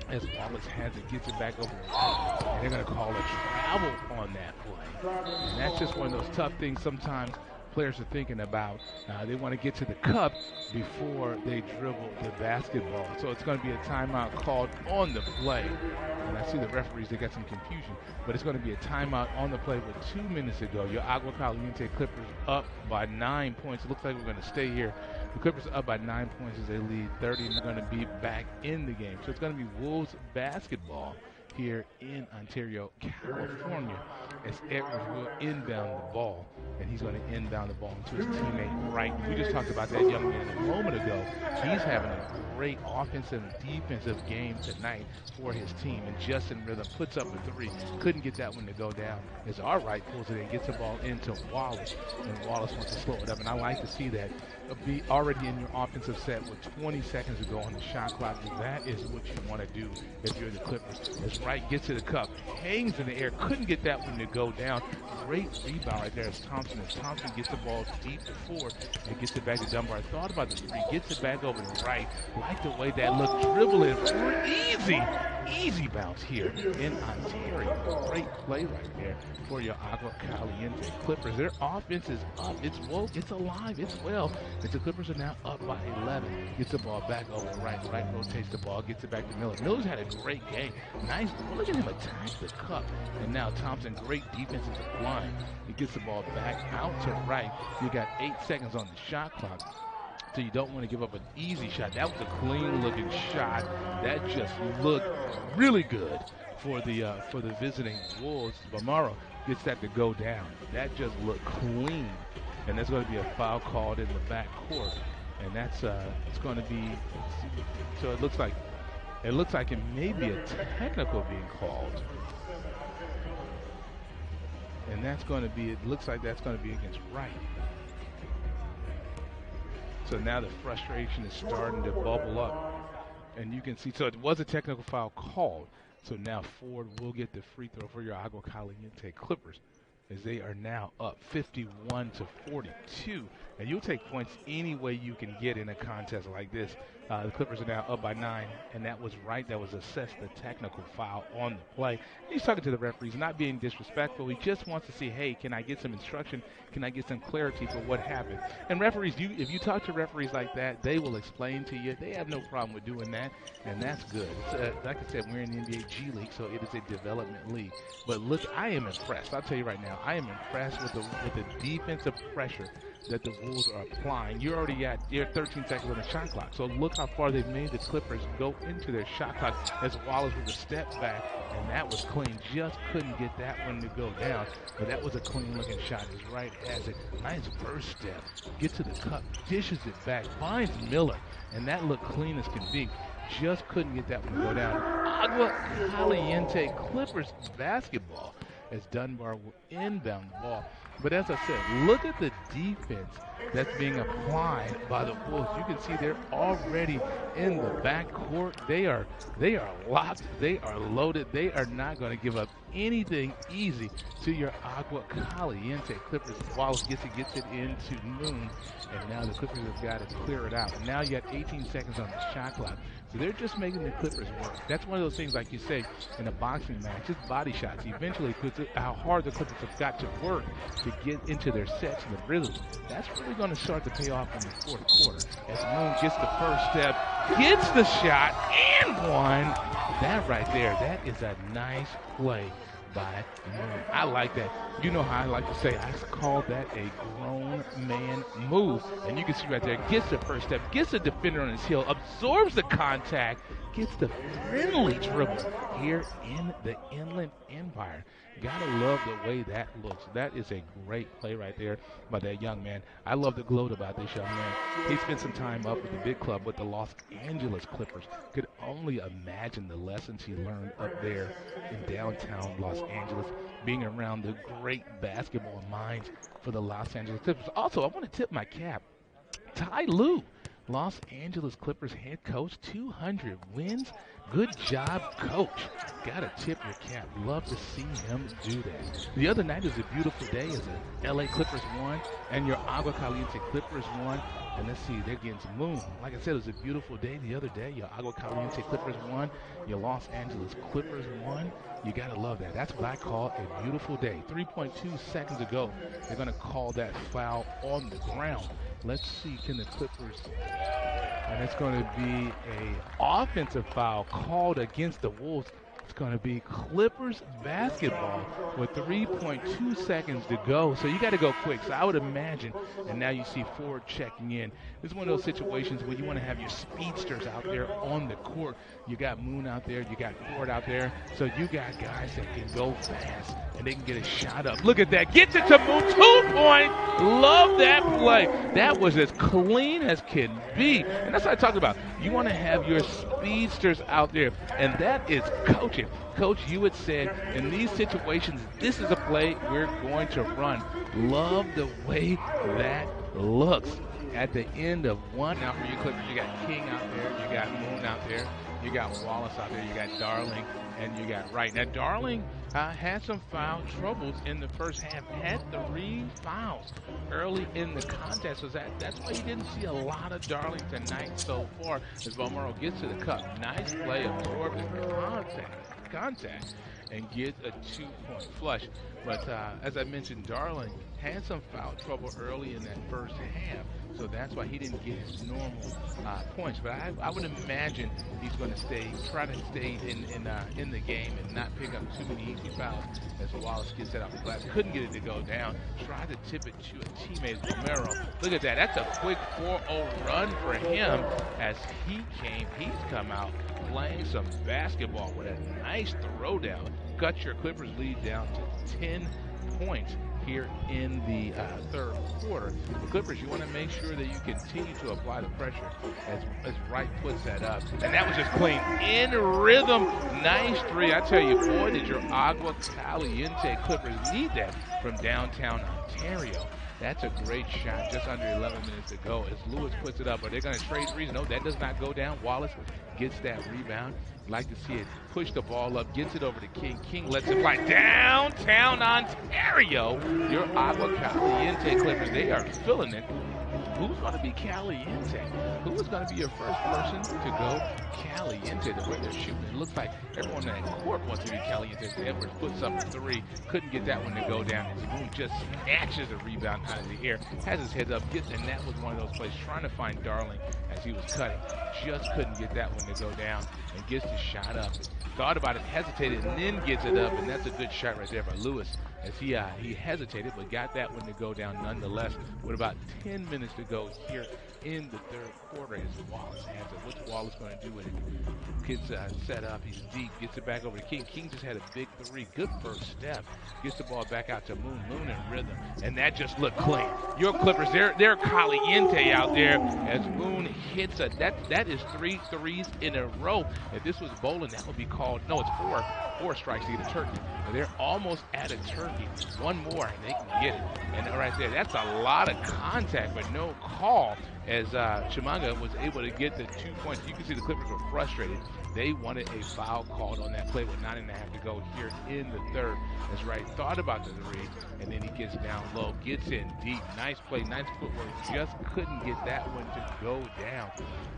as Wallace has it, gets it back over the line, and they're going to call a travel on that play. And that's just one of those tough things sometimes players are thinking about. They want to get to the cup before they dribble the basketball. So it's going to be a timeout called on the play. And I see the referees, they got some confusion. But it's going to be a timeout on the play with 2 minutes to go. Your AguaCaliente Clippers up by 9 points. It looks like we're going to stay here. The Clippers are up by 9 points as they lead 30, and they're going to be back in the game. So it's going to be Wolves basketball here in Ontario, California, as Edwards will inbound the ball, and he's going to inbound the ball to his teammate Wright. We just talked about that young man a moment ago. He's having a great offensive and defensive game tonight for his team, and Justin Rhythm puts up a 3. Couldn't get that one to go down as our Wright pulls it in, gets the ball into Wallace, and Wallace wants to slow it up, and I like to see that. Be already in your offensive set with 20 seconds to go on the shot clock. That is what you want to do if you're the Clippers. As Wright gets to the cup, hangs in the air, couldn't get that one to go down. Great rebound right there as Thompson gets the ball deep to Ford and gets it back to Dunbar. Thought about the 3, gets it back over to Wright. Like the way that looked, dribbling for easy bounce here in Ontario. Great play right there for your AguaCaliente Clippers. Their offense is up, it's woke, it's alive, it's well. And the Clippers are now up by 11. Gets the ball back over to Wright. Wright rotates the ball, gets it back to Miller. Miller's had a great game. Nice. Look at him attack the cup. And now Thompson, great defensive line. He gets the ball back out to Wright. You got 8 seconds on the shot clock. So you don't want to give up an easy shot. That was a clean-looking shot. That just looked really good for the visiting Wolves. Bamaro gets that to go down. That just looked clean. And there's going to be a foul called in the back court, and that's it's going to be. So it looks like it may be a technical being called, and that's going to be. It looks like that's going to be against Wright. So now the frustration is starting to bubble up, and you can see. So it was a technical foul called. So now Ford will get the free throw for your AguaCaliente Clippers, as they are now up 51-42. And you'll take points any way you can get in a contest like this The Clippers are now up by 9, and that was right. That was assessed the technical foul on the play. He's talking to the referees, not being disrespectful. He just wants to see, hey, can I get some instruction? Can I get some clarity for what happened? And referees, if you talk to referees like that, they will explain to you. They have no problem with doing that, and that's good. It's, like I said, we're in the NBA G League, so it is a development league. But look, I am impressed. I'll tell you right now, I am impressed with the defensive pressure that the Wolves are applying. You're 13 seconds on the shot clock. So look how far they've made the Clippers go into their shot clock as Wallace with a step back, and that was clean. Just couldn't get that one to go down, but that was a clean looking shot. He's right as it. Nice first step. Get to the cup, dishes it back, finds Miller, and that looked clean as can be. Just couldn't get that one to go down. AguaCaliente Clippers basketball as Dunbar will inbound the ball. But as I said, look at the defense that's being applied by the Wolves. You can see they're already in the backcourt. They are locked. They are loaded. They are not going to give up anything easy to your AguaCaliente Clippers. Wallace gets it into Moon, and now the Clippers have got to clear it out. And now you got 18 seconds on the shot clock. So they're just making the Clippers work. That's one of those things, like you say, in a boxing match, just body shots. Eventually, how hard the Clippers have got to work to get into their sets and the rhythm. That's really going to start to pay off in the fourth quarter. As Moon gets the first step, gets the shot, and one. That right there, that is a nice play by Moon. I like that. You know how I like to say, I call that a grown man move. And you can see right there, gets the first step, gets the defender on his heel, absorbs the contact, gets the friendly dribble here in the Inland Empire. Gotta love the way that looks. That is a great play right there by that young man. I love the gloat about this young man. He spent some time up with the big club with the Los Angeles Clippers. Could only imagine the lessons he learned up there in downtown Los Angeles, being around the great basketball minds for the Los Angeles Clippers. Also, I want to tip my cap. Ty Lue, Los Angeles Clippers head coach, 200 wins. Good job, coach. Gotta tip your cap. Love to see him do that. The other night is a beautiful day as the LA Clippers won and your AguaCaliente Clippers won. And let's see, they're against Moon. Like I said, it was a beautiful day the other day. Your AguaCaliente Clippers won. Your Los Angeles Clippers won. You gotta love that. That's what I call a beautiful day. 3.2 seconds ago, they're gonna call that foul on the ground. Let's see, can the Clippers, and it's going to be an offensive foul called against the Wolves. It's going to be Clippers basketball with 3.2 seconds to go. So you got to go quick. So I would imagine, and now you see Ford checking in. This is one of those situations where you want to have your speedsters out there on the court. You got Moon out there. You got Ford out there. So you got guys that can go fast, and they can get a shot up. Look at that. Gets it to Moon. 2 points. Love that play. That was as clean as can be. And that's what I talked about. You want to have your speedsters out there, and that is coaching. Coach Hewitt said, in these situations, this is a play we're going to run. Love the way that looks. At the end of one, now for you Clippers, you got King out there, you got Moon out there, you got Wallace out there, you got Darling, and you got Wright. Now, Darling had some foul troubles in the first half, had 3 fouls early in the contest. So that's why you didn't see a lot of Darling tonight so far as Balmero gets to the cup. Nice play, absorbs contact, and gets a 2-point flush. But as I mentioned, Darling had some foul trouble early in that first half, so that's why he didn't get his normal points. But I would imagine he's going to try to stay in the game and not pick up too many easy fouls as Wallace gets that off the glass. Couldn't get it to go down. Tried to tip it to a teammate, Romero. Look at that. That's a quick 4-0 run for him as he's come out playing some basketball with a nice throwdown. Cut your Clippers lead down to 10 points here in the third quarter. The Clippers, you want to make sure that you continue to apply the pressure as Wright puts that up. And that was just clean. In rhythm. Nice 3. I tell you, boy, did your AguaCaliente Clippers need that from downtown Ontario. That's a great shot, just under 11 minutes to go as Lewis puts it up. Are they going to trade threes? No, that does not go down. Wallace gets that rebound. Like to see it push the ball up, gets it over to King. King lets it fly downtown Ontario. Your AguaCaliente Clippers, they are filling it who's going to be Caliente? Who is going to be your first person to go Caliente the way they're shooting? It looks like everyone in that court wants to be Caliente. Edwards puts up a three, couldn't get that one to go down. And Moon just snatches a rebound out of the air, has his head up, and that was one of those plays trying to find Darling as he was cutting. Just couldn't get that one to go down and gets the shot up. Thought about it, hesitated, and then gets it up, and that's a good shot right there by Lewis as he hesitated but got that one to go down nonetheless with about 10 minutes to go here in the third quarter as Wallace has it. What's Wallace going to do with it? Gets set up, he's deep, gets it back over to King. King just had a big three, good first step, gets the ball back out to Moon. Moon in rhythm, and that just looked clean. Your Clippers, they're Caliente out there as Moon hits that is 3 threes in a row. If this was bowling, that would be called, no, it's four strikes to get a turkey. They're almost at a turkey. One more, and they can get it. And right there, that's a lot of contact, but no call as Chimanga was able to get the 2 points. You can see the Clippers were frustrated. They wanted a foul called on that play with 9.5 to go here in the third. As Wright thought about the three, and then he gets down low, gets in deep. Nice play, nice footwork. Just couldn't get that one to go down.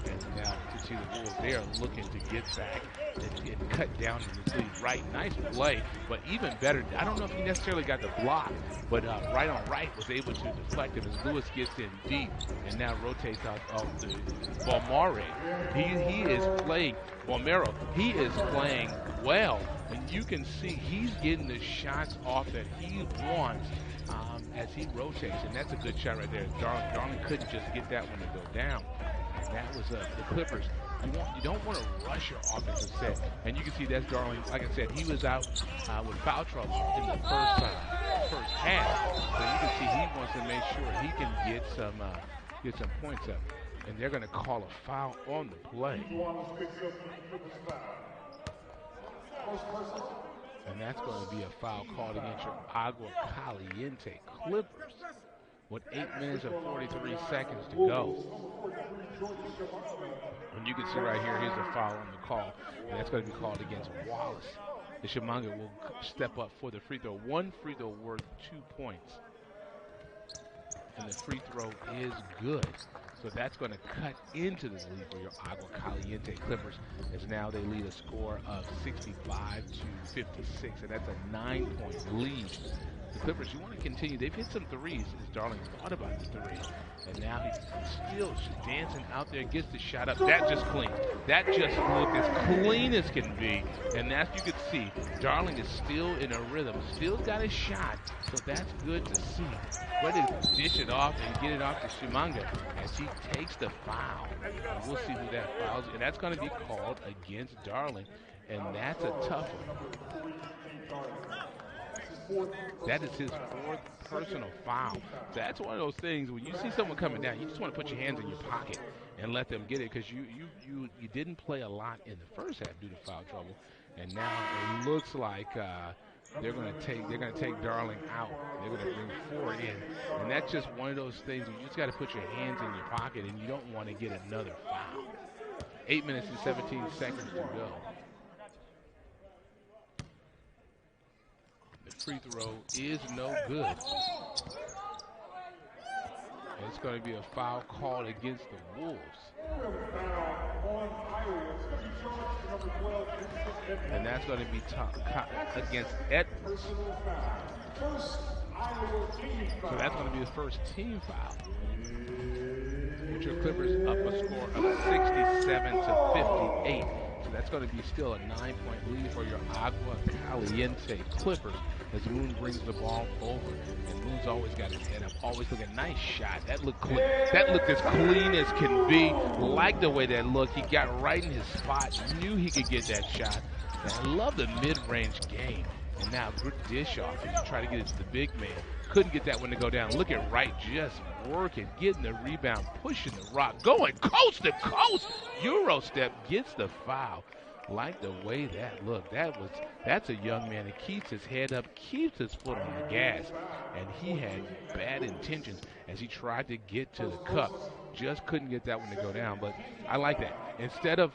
And now you can see the Wolves, they are looking to get back and cut down in the lead. Wright, nice play, but even better, I don't know if he necessarily got the block, but Right on Wright was able to deflect him as Lewis gets in deep and now rotates out of the Balmare. He is playing, Balmero, he is playing well, and you can see he's getting the shots off that he wants as he rotates, and that's a good shot right there. Darling couldn't just get that one to go down. That was the Clippers. You don't want to rush your offensive set, and you can see that's Darling. Like I said, he was out with foul trouble in the first half, so you can see he wants to make sure he can get some points up, and they're going to call a foul on the play. And that's going to be a foul called against your AguaCaliente Clippers with 8 minutes and 43 seconds to go. And you can see right here, here's a foul on the call. And that's going to be called against Wallace. The Chimanga will step up for the free throw. One free throw worth 2 points. And the free throw is good. So that's going to cut into the lead for your AguaCaliente Clippers, as now they lead a score of 65 to 56, and that's a 9-point lead. The Clippers, you want to continue. They've hit some threes, as Darling thought about the three. And now he's still dancing out there, gets the shot up. That just clean. That just looked as clean as can be. And as you can see, Darling is still in a rhythm. Still got a shot, so that's good to see. Ready to dish it off and get it off to Chimanga as he takes the foul. And we'll see who that fouls. And that's going to be called against Darling. And that's a tough one. That is his fourth personal foul. So that's one of those things when you see someone coming down, you just want to put your hands in your pocket and let them get it, because you didn't play a lot in the first half due to foul trouble, and now it looks like they're going to take Darling out. They're going to bring Ford in, and that's just one of those things where you just got to put your hands in your pocket, and you don't want to get another foul. 8 minutes and 17 seconds to go. Free throw is no good. It's going to be a foul called against the Wolves. And that's going to be against Edwards. So that's going to be his first team foul. Put your Clippers up a score of 67 to 58. So that's going to be still a 9-point lead for your AguaCaliente Clippers as Moon brings the ball over. And Moon's always got his head up, always looking nice shot. That looked clean. That looked as clean as can be. Like the way that looked. He got right in his spot, knew he could get that shot. And I love the mid-range game. And now good dish off as you try to get it to the big man. Couldn't get that one to go down. Look at Wright just working, getting the rebound, pushing the rock, going coast to coast. Euro step, gets the foul. Like the way that looked. That's a young man that keeps his head up, keeps his foot on the gas, and he had bad intentions as he tried to get to the cup. Just couldn't get that one to go down, but I like that. Instead of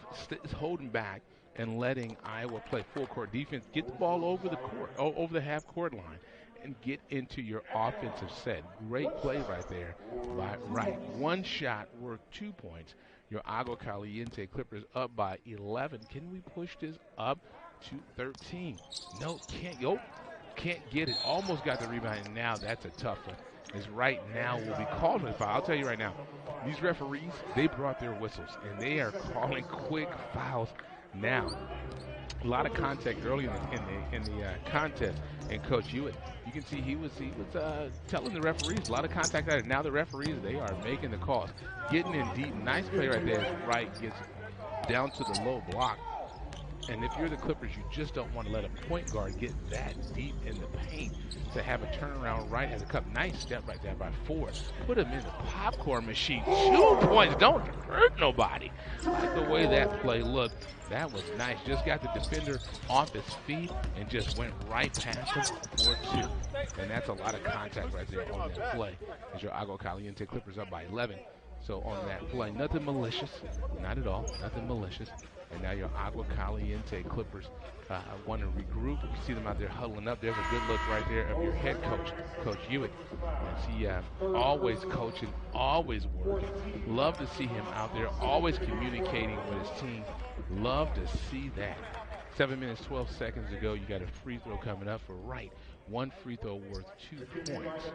holding back and letting Iowa play full court defense, get the ball over the court, over the half court line, and get into your offensive set. Great play right there by Wright. One shot worth 2 points. Your AguaCaliente Clippers up by 11. Can we push this up to 13? No, can't. Can't get it. Almost got the rebound, and now that's a tough one. Is right now will be called for the foul. I'll tell you right now, these referees, they brought their whistles, and they are calling quick fouls now. A lot of contact early in the contest, and Coach Hewitt, you can see he was telling the referees a lot of contact out. Now the referees, they are making the calls, getting in deep. Nice play right there. Wright gets down to the low block. And if you're the Clippers, you just don't want to let a point guard get that deep in the paint to have a turnaround. Right has a cup. Nice step right there by Ford. Put him in the popcorn machine. 2 points. Don't hurt nobody. Like the way that play looked. That was nice. Just got the defender off his feet and just went right past him for 2. And that's a lot of contact right there on that play. As your AguaCaliente Clippers up by 11. So on that play, nothing malicious. Not at all. Nothing malicious. And now your AguaCaliente Clippers want to regroup. You see them out there huddling up. There's a good look right there of your head coach, Coach Hewitt. As he always coaching, always working. Love to see him out there, always communicating with his team. Love to see that. 7 minutes, 12 seconds to go. You got a free throw coming up for Wright. One free throw worth 2 points.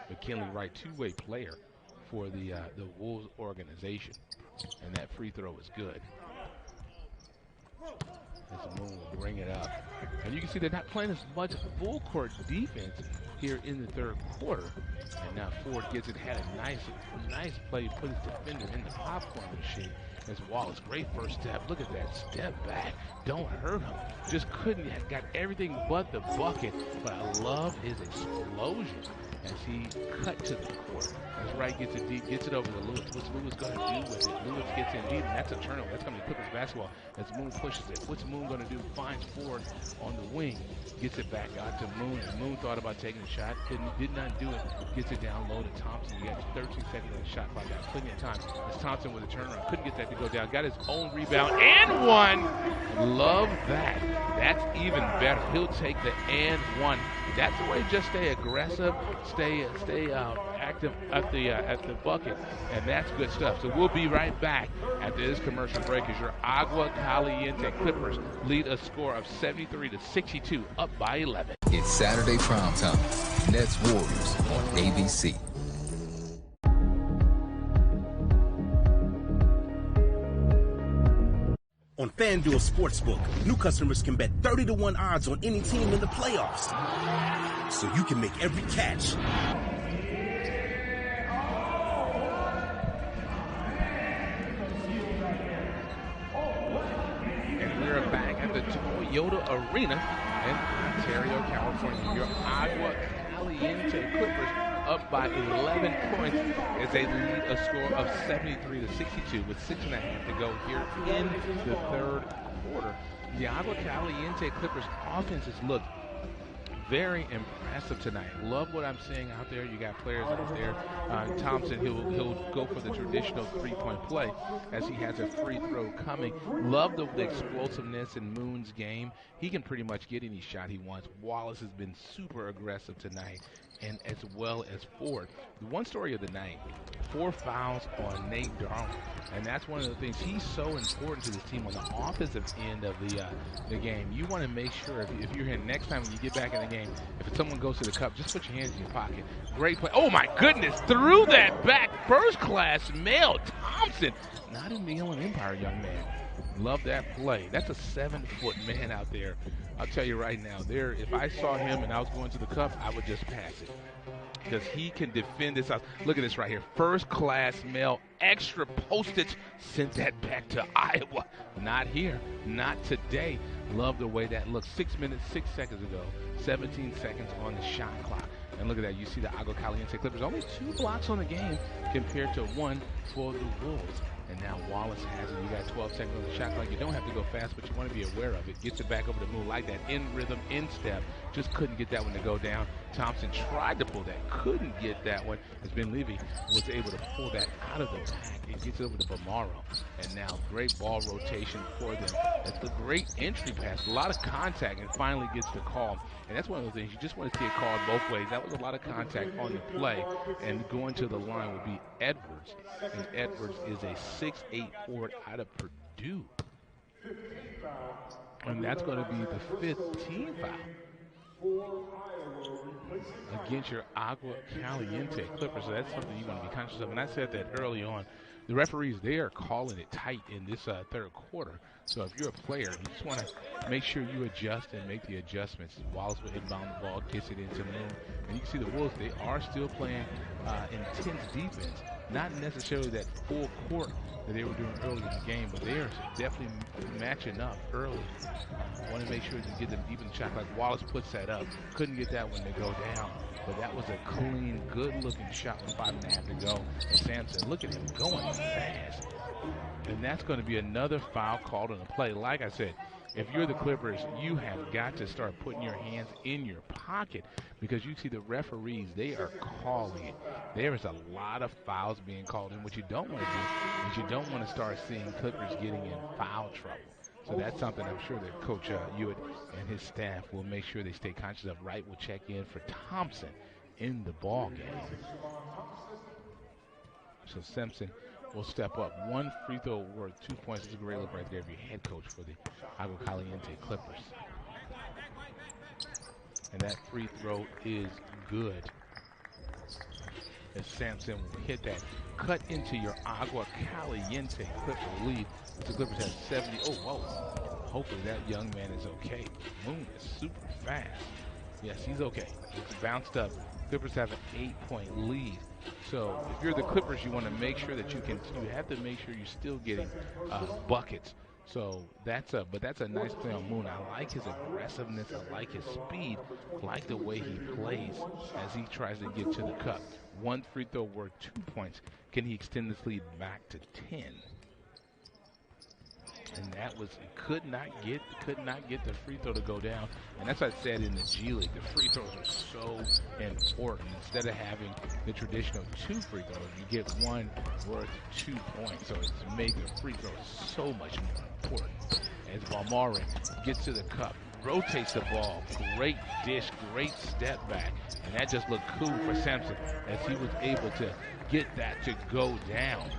McKinley Wright, two-way player for the Wolves organization, and that free throw is good. As Moon will bring it up, and you can see they're not playing as much full court defense here in the third quarter. And now Ford gets it, had a nice play, put his defender in the popcorn machine. As Wallace, great first step. Look at that step back. Don't hurt him. Just couldn't have got everything but the bucket. But I love his explosion as he cut to the court. As Wright gets it deep, gets it over to Lewis. What's Lewis going to do with it? Lewis gets in deep, and that's a turnover. That's going to be Clippers basketball as Moon pushes it. What's Moon going to do? Finds Ford on the wing. Gets it back out to Moon. And Moon thought about taking a shot. Did not do it. Gets it down low to Thompson. You got 13 seconds on the shot clock. Got plenty of time. As Thompson with a turnaround. Couldn't get that to go down. Got his own rebound and one. Love that. That's even better. He'll take the and one. That's the way. Just stay aggressive. Stay active at the bucket, and that's good stuff. So we'll be right back after this commercial break as your AguaCaliente Clippers lead a score of 73-62, up by 11. It's Saturday prime time. Nets Warriors on ABC. On FanDuel Sportsbook, new customers can bet 30-1 odds on any team in the playoffs. So you can make every catch. And we're back at the Toyota Arena in Ontario, California. Your AguaCaliente Clippers up by 11 points as they lead a score of 73-62 with 6.5 to go here in the third quarter. The AguaCaliente Clippers offense has looked very impressive tonight. Love what I'm seeing out there. You got players out there. Thompson, he'll go for the traditional three-point play as he has a free throw coming. Love the explosiveness in Moon's game. He can pretty much get any shot he wants. Wallace has been super aggressive tonight, and as well as Ford. The one story of the night, 4 fouls on Nate Darwin, and that's one of the things. He's so important to this team on the offensive end of the game. You want to make sure if you're here next time when you get back in the game, if someone goes to the cup, just put your hands in your pocket. Great play. Oh my goodness, threw that back. First class Mel Thompson. Not in the Inland Empire, young man. Love that play. That's a 7-foot man out there. I'll tell you right now, if I saw him and I was going to the cup, I would just pass it. Because he can defend this house. Look at this right here. First class male, extra postage, sent that back to Iowa. Not here, not today. Love the way that looks. 6 minutes, 6 seconds ago, 17 seconds on the shot clock. And look at that. You see the AguaCaliente Clippers. Only 2 blocks on the game compared to 1 for the Wolves. And now Wallace has it. You got 12 seconds on the shot clock. You don't have to go fast, but you want to be aware of it. Gets it back over to Moon like that. In rhythm, in step. Just couldn't get that one to go down. Thompson tried to pull that. Couldn't get that one. As Ben Levy was able to pull that out of the pack. It gets over to Bamaro. And now great ball rotation for them. That's a great entry pass. A lot of contact and finally gets the call. And that's one of those things. You just want to see it called both ways. That was a lot of contact on the play. And going to the line would be Edwards. And Edwards is a 6'8" forward out of Purdue. And that's going to be the 15th foul against your AguaCaliente Clippers. So that's something you want to be conscious of. And I said that early on. The referees, they are calling it tight in this third quarter. So if you're a player, you just want to make sure you adjust and make the adjustments. Wallace will inbound the ball, gets it into Moon. And you can see the Wolves, they are still playing intense defense. Not necessarily that full court that they were doing early in the game, but they are definitely matching up early. Want to make sure to get them deep in the shot. Like Wallace puts that up. Couldn't get that one to go down. But that was a clean, good-looking shot with 5.5 to go. And Sampson, look at him going fast. And that's going to be another foul called on the play. Like I said, if you're the Clippers, you have got to start putting your hands in your pocket because you see the referees, they are calling it. There is a lot of fouls being called, and what you don't want to do is you don't want to start seeing Clippers getting in foul trouble. So that's something I'm sure that Coach Hewitt and his staff will make sure they stay conscious of. Wright will check in for Thompson in the ball game. So Simpson will step up. One free throw worth 2 points. It's a great look right there if you're head coach for the AguaCaliente Clippers. And that free throw is good. As Sampson will hit that. Cut into your AguaCaliente Clipper lead. The Clippers have 70. Oh, whoa. Hopefully that young man is okay. Moon is super fast. Yes, he's okay. It's bounced up. Clippers have an 8-point lead. So if you're the Clippers, you want to make sure that you have to make sure you're still getting buckets. So that's a nice play on Moon. I like his aggressiveness. I like his speed. I like the way he plays as he tries to get to the cup. One free throw worth 2 points. Can he extend this lead back to 10? And that was could not get the free throw to go down. And that's what I said in the G League. The free throws are so important. Instead of having the traditional 2 free throws, you get one worth 2 points. So it's made the free throw so much more important. As Balmarin gets to the cup, rotates the ball, great dish, great step back, and that just looked cool for Sampson as he was able to get that to go down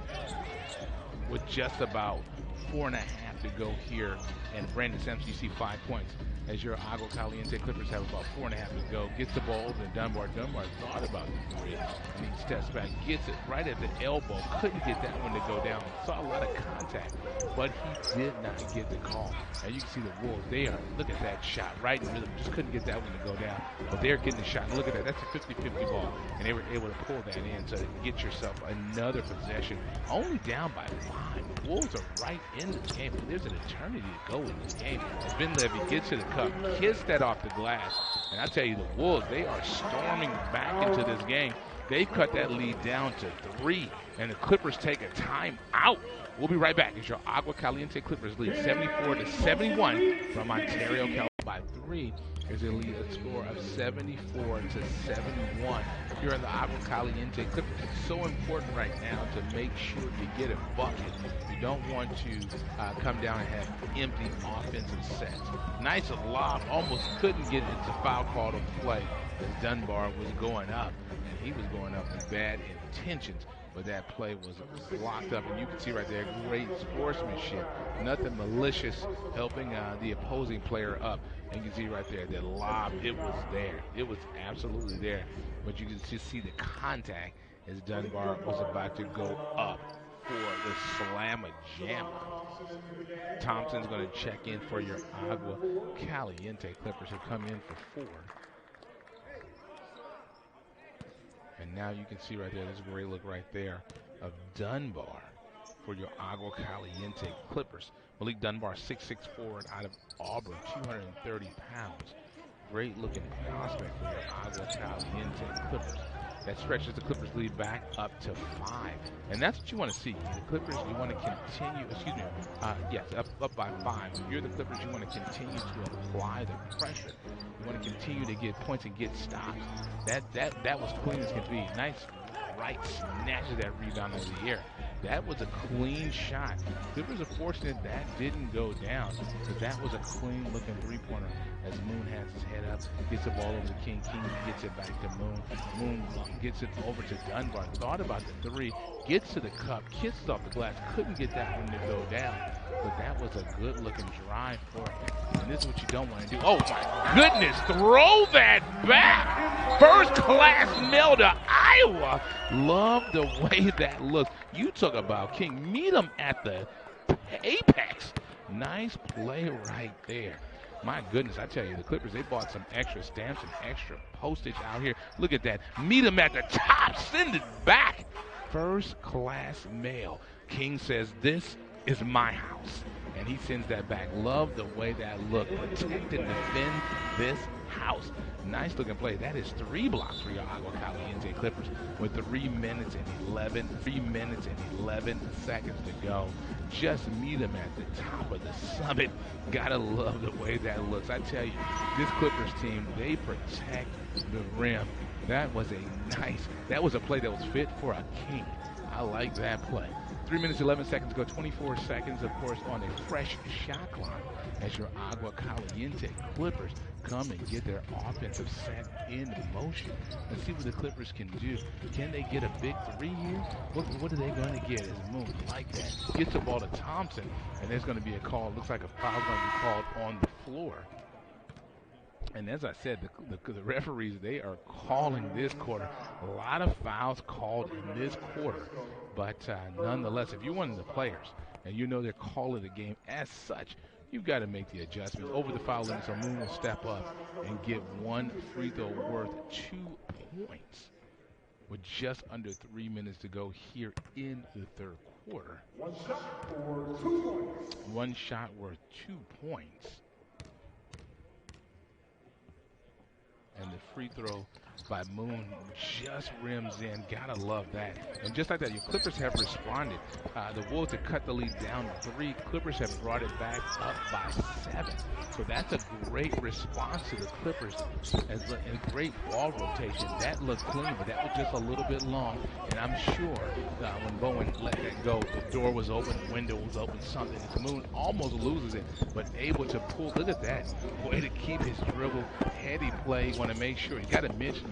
with just about 4.5 to go here. And Brandon Sampson, you see 5 points as your AguaCaliente Clippers have about 4.5 to go. Gets the ball to Dunbar. Dunbar thought about the 3, and he steps back, gets it right at the elbow. Couldn't get that one to go down. Saw a lot of contact, but he did not get the call. And you can see the Wolves, they are, look at that shot, right in rhythm. Just couldn't get that one to go down, but they're getting the shot. And look at that, that's a 50-50 ball, and they were able to pull that in so to get yourself another possession. Only down by 5. The Wolves are right in this game, but there's an eternity to go in this game. As Ben Levy gets to the cup, kissed that off the glass, and I tell you, the Wolves, they are storming back into this game. They've cut that lead down to 3, and the Clippers take a timeout. We'll be right back as your AguaCaliente Clippers lead 74-71 from Ontario, California by 3. There's a lead, a score of 74-71. Here in the AguaCaliente Clippers, it's so important right now to make sure you get a bucket. You don't want to come down and have empty offensive sets. Nice lob, almost couldn't get it. It's a foul call to play as Dunbar was going up. And he was going up with bad intentions, but that play was blocked up. And you can see right there, great sportsmanship. Nothing malicious, helping the opposing player up. And you can see right there, that lob, it was there. It was absolutely there. But you can just see the contact as Dunbar was about to go up for the slamma-jamma. Thompson's going to check in for your AguaCaliente Clippers, who come in for 4. And now you can see right there, there's a great look right there of Dunbar for your AguaCaliente Clippers. Malik Dunbar, 6'6" forward out of Auburn, 230 pounds. Great looking prospect for your AguaCaliente Clippers. That stretches the Clippers lead back up to 5. And that's what you want to see. The Clippers, you want to continue, yes, up by 5. If you're the Clippers, you want to continue to apply the pressure. You want to continue to get points and get stops. That was clean as can be. Nice right snatch of that rebound in the air. That was a clean shot. Clippers are fortunate that didn't go down, but that was a clean looking three-pointer as Moon has his head up, gets the ball over to King. King gets it back to Moon. Moon gets it over to Dunbar. Thought about the three, gets to the cup, kisses off the glass, couldn't get that one to go down. But that was a good looking drive for him. And this is what you don't want to do. Oh my goodness, throw that back. First class mail to Iowa. Love the way that looks. You talk about King. Meet him at the apex. Nice play right there. My goodness, I tell you, the Clippers, they bought some extra stamps and extra postage out here. Look at that. Meet him at the top. Send it back. First class mail. King says, this is my house. And he sends that back. Love the way that looked. Protect and defend this house. Nice looking play. That is 3 blocks for your AguaCaliente Clippers with 3 minutes and 11 seconds to go. Just meet them at the top of the summit. Gotta love the way that looks. I tell you, this Clippers team, they protect the rim. That was a play that was fit for a king. I like that play. 3 minutes, 11 seconds go, 24 seconds, of course, on a fresh shot clock as your AguaCaliente Clippers come and get their offensive set in motion. Let's see what the Clippers can do. Can they get a big 3 here? What are they going to get as Moon like that? Gets the ball to Thompson, and there's going to be a call. Looks like a foul going to be called on the floor. And as I said, the referees, they are calling this quarter. A lot of fouls called in this quarter. But nonetheless, if you're one of the players and you know they're calling the game as such, you've got to make the adjustments. Over the foul limit, so Moon will step up and give 1 free throw worth 2 points with just under 3 minutes to go here in the third quarter. 1 shot for 2 points. 1 shot worth 2 points. And the free throw by Moon just rims in. Gotta love that. And just like that, your Clippers have responded. The Wolves have cut the lead down to 3. Clippers have brought it back up by 7. So that's a great response to the Clippers and great ball rotation. That looked clean, but that was just a little bit long. And I'm sure when Bowen let that go, the door was open, the window was open, something. Moon almost loses it, but able to pull. Look at that. Way to keep his dribble. Heady play. Want to make sure he got a mismatch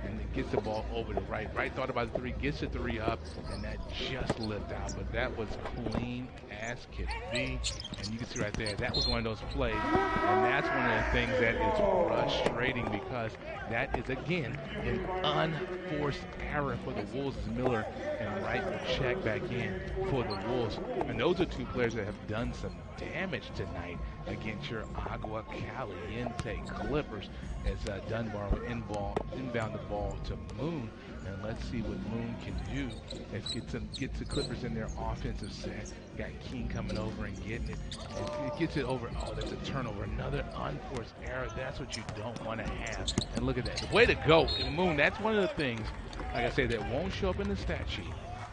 and then gets the ball over to right. Right thought about the 3, gets the 3 up, and that just slipped out. But that was clean as could be. And you can see right there, that was one of those plays. And that's one of the things that is frustrating because that is, again, an unforced error for the Wolves. Miller and Wright will check back in for the Wolves. And those are 2 players that have done some damage tonight against your AguaCaliente Clippers as Dunbar will inbound the ball to Moon. And let's see what Moon can do. Let's get the Clippers in their offensive set. Got King coming over and getting it. And it gets it over. Oh, that's a turnover. Another unforced error. That's what you don't want to have. And look at that. Way to go. And Moon, that's one of the things, like I said, that won't show up in the stat sheet.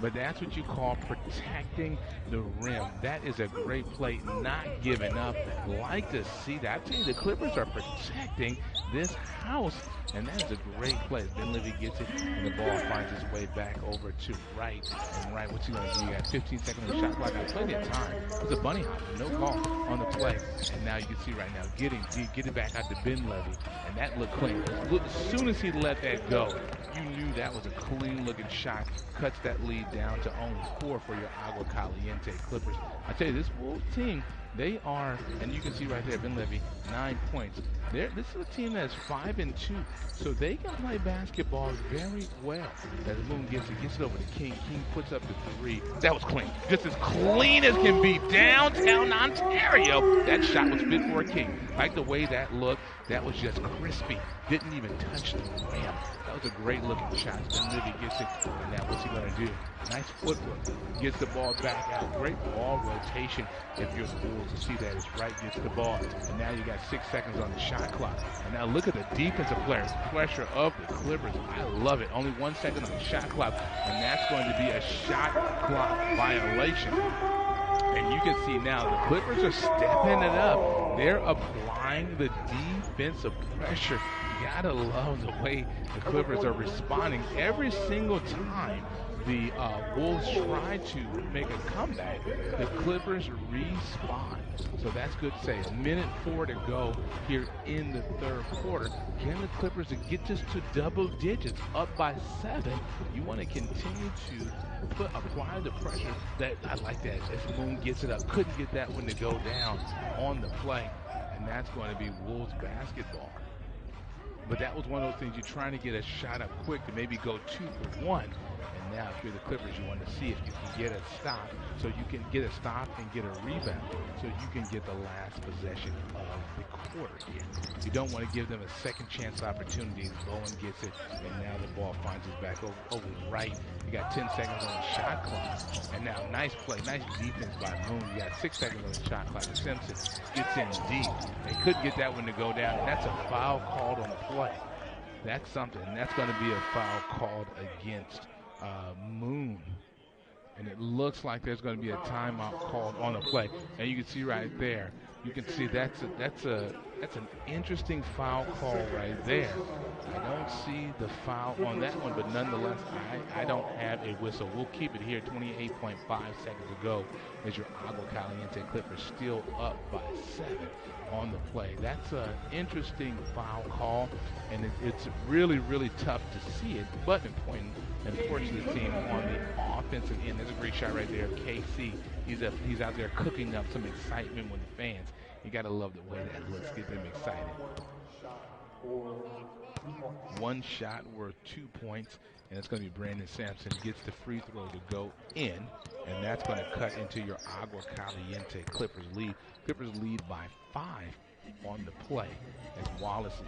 But that's what you call protecting the rim. That is a great play, not giving up. Like to see that. I tell you, the Clippers are protecting this house, and that is a great play. Ben Levy gets it, and the ball finds its way back over to Wright. And Wright, what's he going to do? You got 15 seconds on the shot clock. Got plenty of time. It's a bunny hop, no call on the play. And now you can see right now, get it back out to Ben Levy, and that looked clean. As soon as he let that go, you knew that was a clean-looking shot. Cuts that lead down to only 4 for your AguaCaliente Clippers. I tell you, this Wolves team, they are, and you can see right there, Ben Levy, 9 points. This is a team that's 5-2, so they can play basketball very well. As Moon gets it over to King. King puts up the 3. That was clean, just as clean as can be. Downtown Ontario. That shot was fit for a King. Like the way that looked, that was just crispy. Didn't even touch the rim. That was a great looking shot. Ben Levy gets it, and now what's he going to do? Nice footwork. Gets the ball back out. Great ball rotation if you're the Wolves. Wolves to see that. It's right gets the ball. And now you got 6 seconds on the shot clock. And now look at the defensive players. Pressure of the Clippers. I love it. Only 1 second on the shot clock. And that's going to be a shot clock violation. And you can see now the Clippers are stepping it up. They're applying the defensive pressure. You gotta love the way the Clippers are responding every single time the Wolves try to make a comeback. The Clippers respond. So that's good to say. 1:04 to go here in the third quarter. Can the Clippers get this to double digits, up by 7? You want to continue to apply the pressure. That I like that. As Moon gets it up, couldn't get that one to go down on the play, and that's going to be Wolves basketball. But that was one of those things, you're trying to get a shot up quick to maybe go 2 for 1. And now if you're the Clippers, you want to see if you can get a stop, so you can get a stop and get a rebound, so you can get the last possession of the quarter here. You don't want to give them a second chance opportunity. Bowen gets it, and now the ball finds its back over the right. You got 10 seconds on the shot clock. And now nice play, nice defense by Moon. You got 6 seconds on the shot clock. And Simpson gets in deep. They couldn't get that one to go down, and that's a foul called on the play. That's something. That's going to be a foul called against Moon. And it looks like there's going to be a timeout called on the play. And you can see right there, you can see that's an interesting foul call right there. I don't see the foul on that one, but nonetheless, I don't have a whistle. We'll keep it here. 28.5 seconds to go as your AguaCaliente Clippers still up by 7 on the play. That's an interesting foul call, and it's really, really tough to see it, but important to the team on the offensive end. There's a great shot right there. KC, he's out there cooking up some excitement with the fans. You got to love the way that looks, get them excited. 1 shot worth 2 points, and it's going to be Brandon Sampson gets the free throw to go in, and that's going to cut into your AguaCaliente Clippers lead. Clippers lead by 5 on the play as Wallace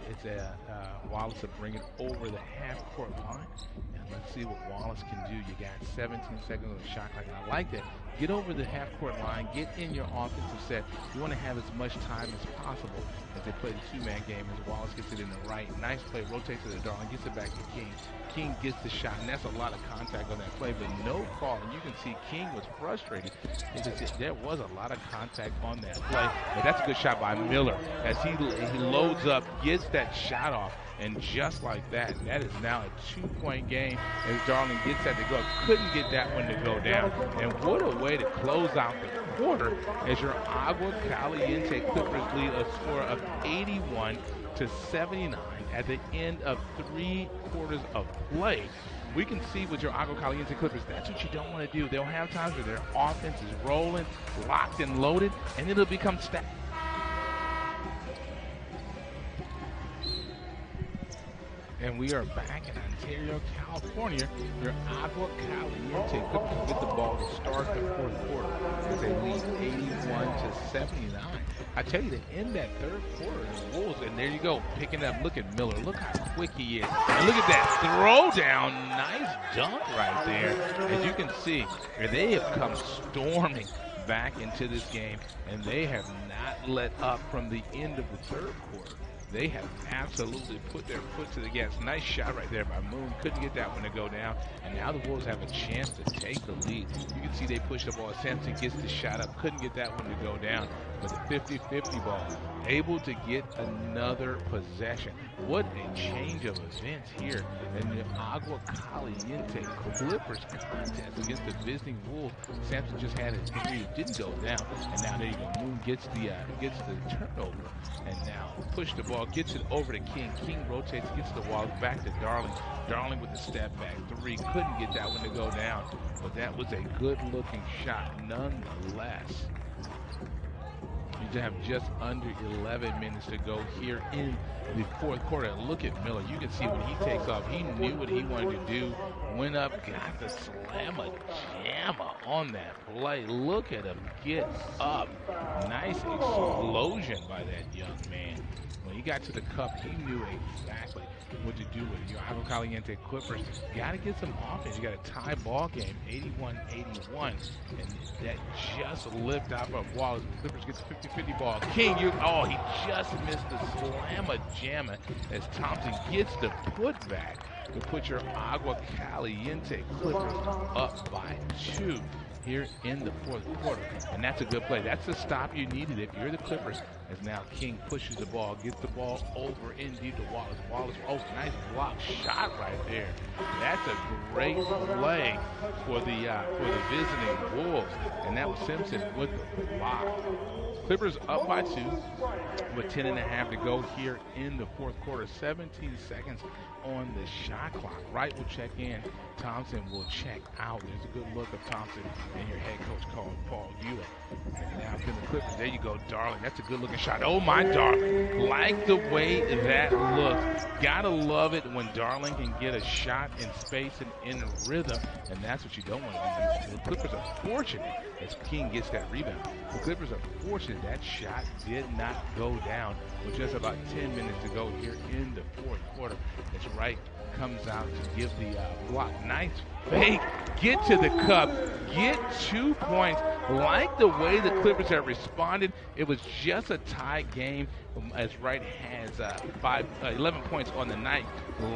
will bring it over the half-court line. And let's see what Wallace can do. You got 17 seconds on the shot clock, and I like that. Get over the half-court line, get in your offensive set. You want to have as much time as possible as they play the 2-man game as Wallace gets it in the right. Nice play, rotates to the Darling, gets it back to King. King gets the shot, and that's a lot of contact on that play, but no call. And you can see King was frustrated because there was a lot of contact on that play. But that's a good shot by Miller as he loads up, gets that shot off. And just like that, that is now a 2-point game as Darling gets that to go. Couldn't get that one to go down. And what a way to close out the quarter as your AguaCaliente Clippers lead a score of 81-79 at the end of 3 quarters of play. We can see with your AguaCaliente Clippers, that's what you don't want to do. They'll have times where their offense is rolling, locked and loaded, and it'll become stacked. And we are back in Ontario, California. Your AguaCaliente Clippers get the ball to start the fourth quarter as they lead 81-79. I tell you, to end that third quarter, the Wolves, and there you go, picking up. Look at Miller. Look how quick he is. And look at that throw down. Nice dunk right there. As you can see, they have come storming back into this game, and they have not let up from the end of the third quarter. They have absolutely put their foot to the gas. Nice shot right there by Moon. Couldn't get that one to go down. And now the Wolves have a chance to take the lead. You can see they push the ball. Sampson gets the shot up. Couldn't get that one to go down. But the 50-50 ball, able to get another possession. What a change of events here in the AguaCaliente Clippers contest against the visiting Wolves. Sampson just had his 3, didn't go down, and now there you go. Moon gets the turnover, and now push the ball, gets it over to King. King rotates, gets the wall back to Darling. Darling with the step back 3, couldn't get that one to go down, but that was a good-looking shot nonetheless. You have just under 11 minutes to go here in the fourth quarter. Look at Miller. You can see when he takes off, he knew what he wanted to do. Went up, got the slammer jammer on that play. Look at him get up. Nice explosion by that young man. When he got to the cup, he knew exactly what to do with it. Your AguaCaliente Clippers got to get some offense. You got a tie ball game, 81-81, and that just lift off of Wallace. Clippers gets 50-50 ball. King, he just missed the slammer jammer as Thompson gets the putback to put your AguaCaliente Clippers up by 2 here in the fourth quarter. And that's a good play. That's the stop you needed if you're the Clippers, as now King pushes the ball, gets the ball over in deep to Wallace. Wallace, nice block shot right there. That's a great play for the visiting Wolves. And that was Simpson with the block. Clippers up by 2 with 10.5 to go here in the fourth quarter. 17 seconds on the shot clock. Wright will check in. Thompson will check out. There's a good look of Thompson and your head coach called Paul Eula. And now for the Clippers, there you go, Darling. That's a good looking shot. Oh my Darling. Like the way that looks. Gotta love it when Darling can get a shot in space and in rhythm. And that's what you don't want to do. The Clippers are fortunate as King gets that rebound. The Clippers are fortunate that shot did not go down with just about 10 minutes to go here in the fourth quarter. As Wright comes out to give the block. Nice fake. Get to the cup. Get 2 points. Like the way the Clippers have responded, it was just a tie game as Wright has 11 points on the night.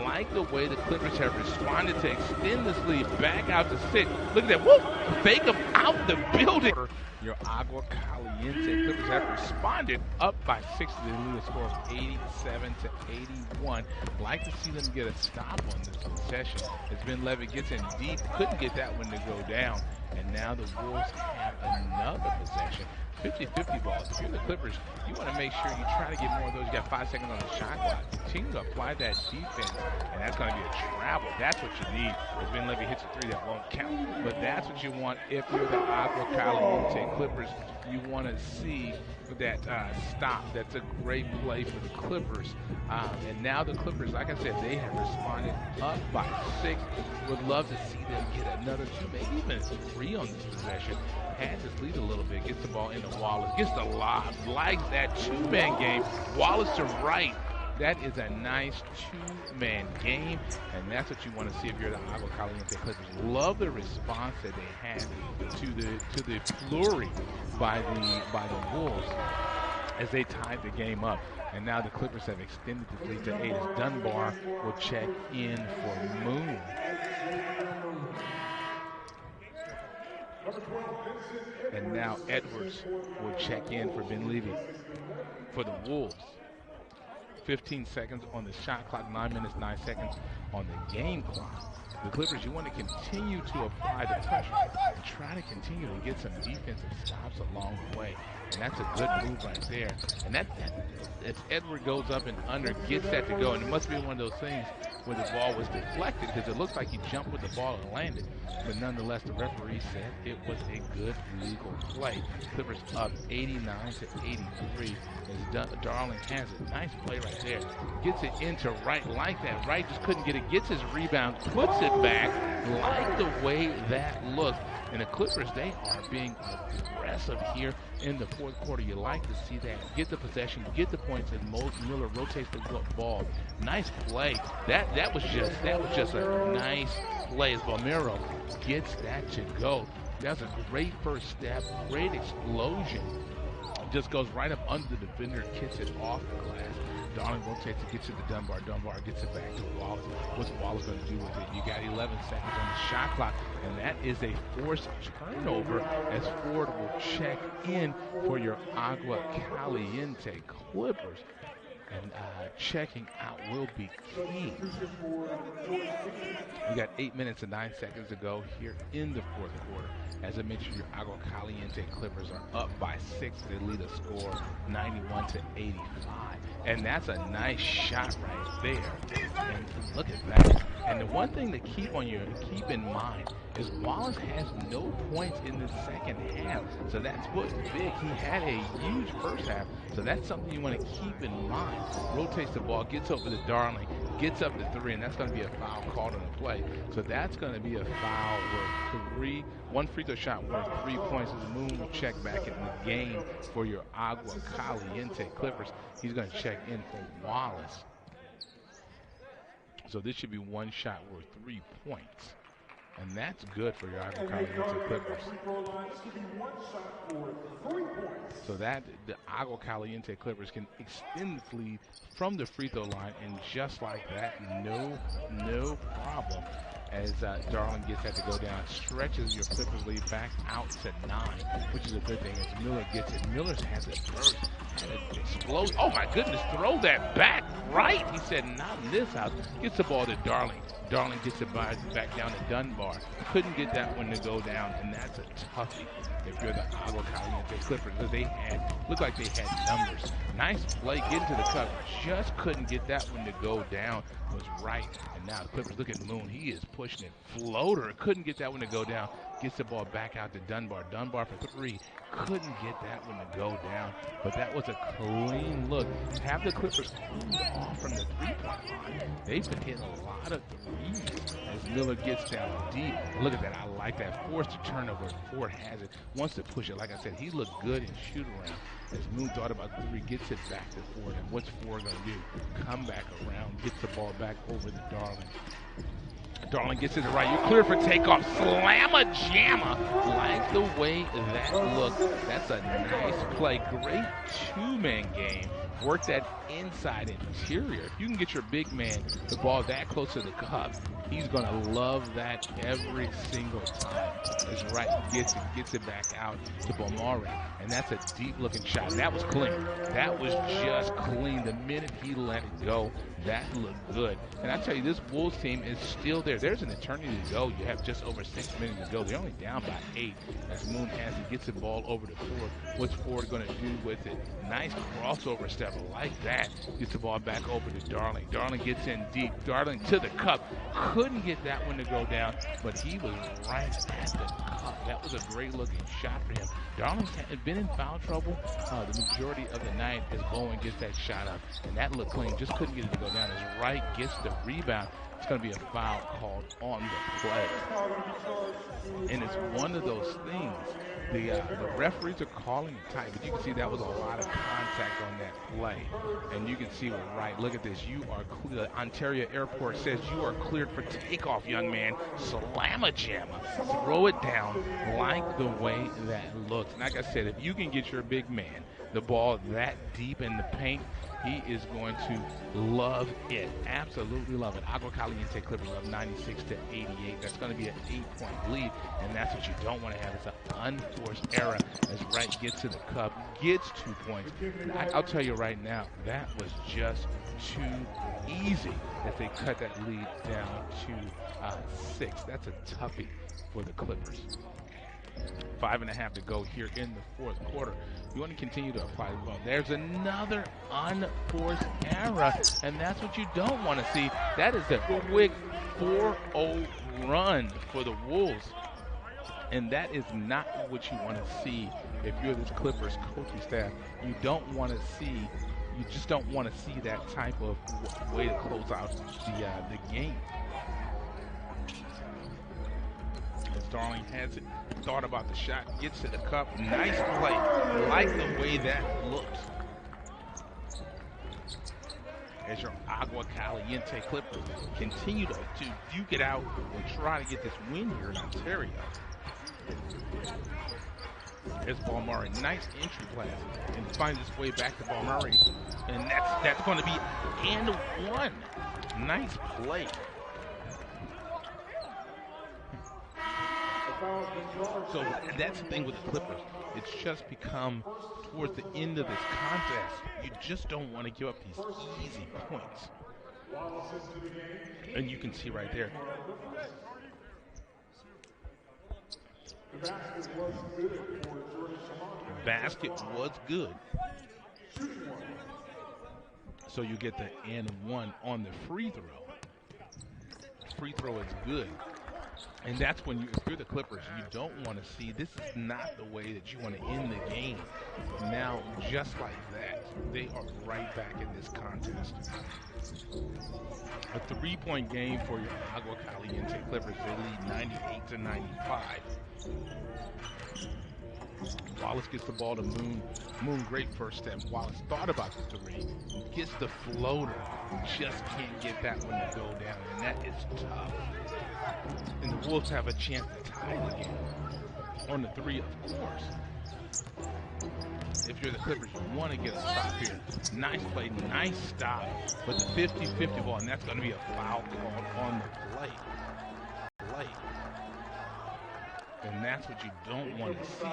Like the way the Clippers have responded to extend this lead back out to 6. Look at that. Whoop! Fake them out the building. Your AguaCaliente Clippers have responded up by 6 to the lead score of 87-81. Like to see them get a stop on this possession. As Ben Levy gets in deep, couldn't get that one to go down. And now the Wolves have another possession. 50-50 balls. If you're the Clippers, you want to make sure you try to get more of those. You got 5 seconds on the shot clock. Continue to apply that defense, and that's going to be a travel. That's what you need. As Ben Levy hits a 3, that won't count. But that's what you want if you're the AguaCaliente Clippers. You want to see that stop. That's a great play for the Clippers. And now the Clippers, like I said, they have responded up by 6. Would love to see them get another 2, maybe even 3 on this possession. Had this lead a little bit, gets the ball into Wallace, gets the lob, likes that 2-man game. Wallace to Wright. That is a nice 2-man game, and that's what you want to see if you're the AguaCaliente Clippers. Love the response that they had to the flurry by the Wolves as they tied the game up. And now the Clippers have extended the lead to 8 as Dunbar will check in for Moon. And now Edwards will check in for Ben Levy for the Wolves. 15 seconds on the shot clock, 9 minutes, 9 seconds on the game clock. The Clippers, you want to continue to apply the pressure and try to continue to get some defensive stops along the way. And that's a good move right there. And that as Edward goes up and under, gets that to go. And it must be one of those things where the ball was deflected because it looks like he jumped with the ball and landed. But nonetheless, the referee said it was a good legal play. Clippers up 89-83 as Darling has it. Nice play right there. Gets it into Wright like that. Wright just couldn't get it. Gets his rebound, puts it back. Like the way that looks. And the Clippers, they are being aggressive here in the fourth quarter. You like to see that. Get the possession, get the points, and Miller rotates the ball. Nice play. That was just a nice play as Balmero gets that to go. That's a great first step, great explosion. It just goes right up under the defender, kicks it off the glass. Darling rotates it, gets it to Dunbar. Dunbar gets it back to Wallace. What's Wallace going to do with it? You got 11 seconds on the shot clock, and that is a forced turnover as Ford will check in for your AguaCaliente Clippers. And checking out will be key. We got 8 minutes and 9 seconds to go here in the fourth quarter. As I mentioned, your AguaCaliente Clippers are up by 6. They lead a score 91-85. And that's a nice shot right there. And look at that. And the one thing to keep in mind is Wallace has no points in the second half. So that's what's big. He had a huge first half. So that's something you want to keep in mind. Rotates the ball, gets over to Darling, gets up to 3, and that's going to be a foul called on the play. So that's going to be a foul worth 1 free throw shot worth 3 points. As Moon will check back in the game for your AguaCaliente Clippers. He's going to check in for Wallace. So this should be 1 shot worth 3 points. And that's good for your AguaCaliente Clippers. So that the AguaCaliente Clippers can extend the lead from the free throw line, and just like that, no problem. As Darling gets that to go down, stretches your Clippers lead back out to 9, which is a good thing as Miller gets it. Miller has it first, and it explodes. Oh my goodness, throw that back right. He said, not in this house. Gets the ball to Darling. Darling gets it back down to Dunbar. Couldn't get that one to go down, and that's a toughie if you're the AguaCaliente Clippers. Because looked like they had numbers. Nice play, get into the cup. Just couldn't get that one to go down. Was right. And now the Clippers, look at Moon. He is pushing it. Floater. Couldn't get that one to go down. Gets the ball back out to Dunbar. Dunbar for 3. Couldn't get that one to go down. But that was a clean look. Have the Clippers cooled off from the three-point line. They've been hitting a lot of threes as Miller gets down deep. Look at that. I like that. Forced a turnover. Ford has it. Wants to push it. Like I said, he looked good in shoot around. As Moon thought about 3, gets it back to Ford. And what's Ford going to do? Come back around, gets the ball back over to Darling. Darling gets it right. You're clear for takeoff. Slamma-jamma. Like the way that looked. That's a nice play. Great two-man game. Work that inside interior. If you can get your big man the ball that close to the cup, he's going to love that every single time. Is right, gets it back out to Bomari. And that's a deep-looking shot. That was clean. That was just clean. The minute he let it go, that looked good. And I tell you, this Wolves team is still there. There's an eternity to go. You have just over 6 minutes to go. They're only down by 8 as Moon has it, gets the ball over to Ford. What's Ford going to do with it? Nice crossover step. Like that. Gets the ball back over to Darling. Darling gets in deep. Darling to the cup. Couldn't get that one to go down, but he was right at the cup. That was a great looking shot for him. Darling's had been in foul trouble the majority of the night as Bowen gets that shot up. And that looked clean. Just couldn't get it to go down. As Wright gets the rebound, it's going to be a foul called on the play. And it's one of those things. The referees are calling it tight, but you can see that was a lot of contact on that play. And you can see right. Look at this. You are clear. Ontario Airport says you are cleared for takeoff, young man. Slamma-jamma. Throw it down like the way that looks. Like I said, if you can get your big man the ball that deep in the paint, he is going to love it. Absolutely love it. AguaCaliente Clippers up 96-88. That's going to be an 8-point lead, and that's what you don't want to have. It's an unforced error as Wright gets to the cup, gets 2 points. I'll tell you right now, that was just too easy as they cut that lead down to 6. That's a toughie for the Clippers. 5.5 to go here in the fourth quarter. You want to continue to apply the ball. There's another unforced error, and that's what you don't want to see. That is a quick 4-0 run for the Wolves, and that is not what you want to see if you're this Clippers coaching staff. You don't want to see, you just don't want to see that type of way to close out the game. As Darling has it, thought about the shot, gets to the cup. Nice play. Like the way that looked. As your AguaCaliente Clippers continue to duke it out and try to get this win here in Ontario. There's Ball Murray. Nice entry pass. And finds his way back to Ball Murray. And that's going to be and one. Nice play. So that's the thing with the Clippers. It's just become towards the end of this contest, you just don't want to give up these easy points. And you can see right there. The basket was good. So you get the and one on the free throw. free throw is good. And that's when if you're the Clippers, you don't want to see, this is not the way that you want to end the game. Now, just like that, they are right back in this contest. A 3-point game for your AguaCaliente Clippers. They lead 98-95. Wallace gets the ball to Moon. Moon, great first step. Wallace thought about the three, gets the floater, just can't get that one to go down, and that is tough. And the Wolves have a chance to tie the game on the three, of course. If you're the Clippers, you want to get a stop here. Nice play, nice stop, but the 50-50 ball, and that's going to be a foul call on the play. And that's what you don't want to see.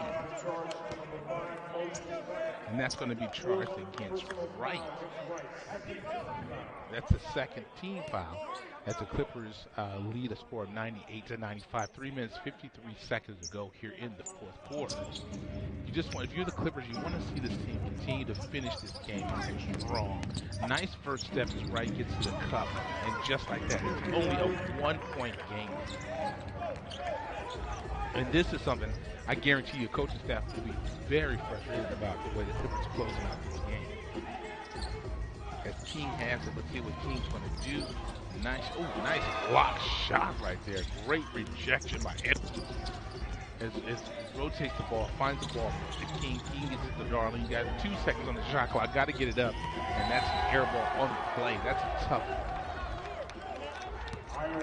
And that's going to be charged against Wright. That's the second team foul as the Clippers lead a score of 98-95. 3 minutes, 53 seconds to go here in the fourth quarter. You just want, if you're the Clippers, you want to see this team continue to finish this game strong. Nice first step as Wright gets to the cup, and just like that, it's only a 1-point game. And this is something I guarantee you, coaching staff will be very frustrated about the way the Clippers closing out this game. As King has it, let's see what King's going to do. Nice block shot right there. Great rejection by Edwards. As rotates the ball, finds the ball to King. King gets it to Darling. You got 2 seconds on the shot clock. Got to get it up, and that's an air ball on the play. That's a tough one.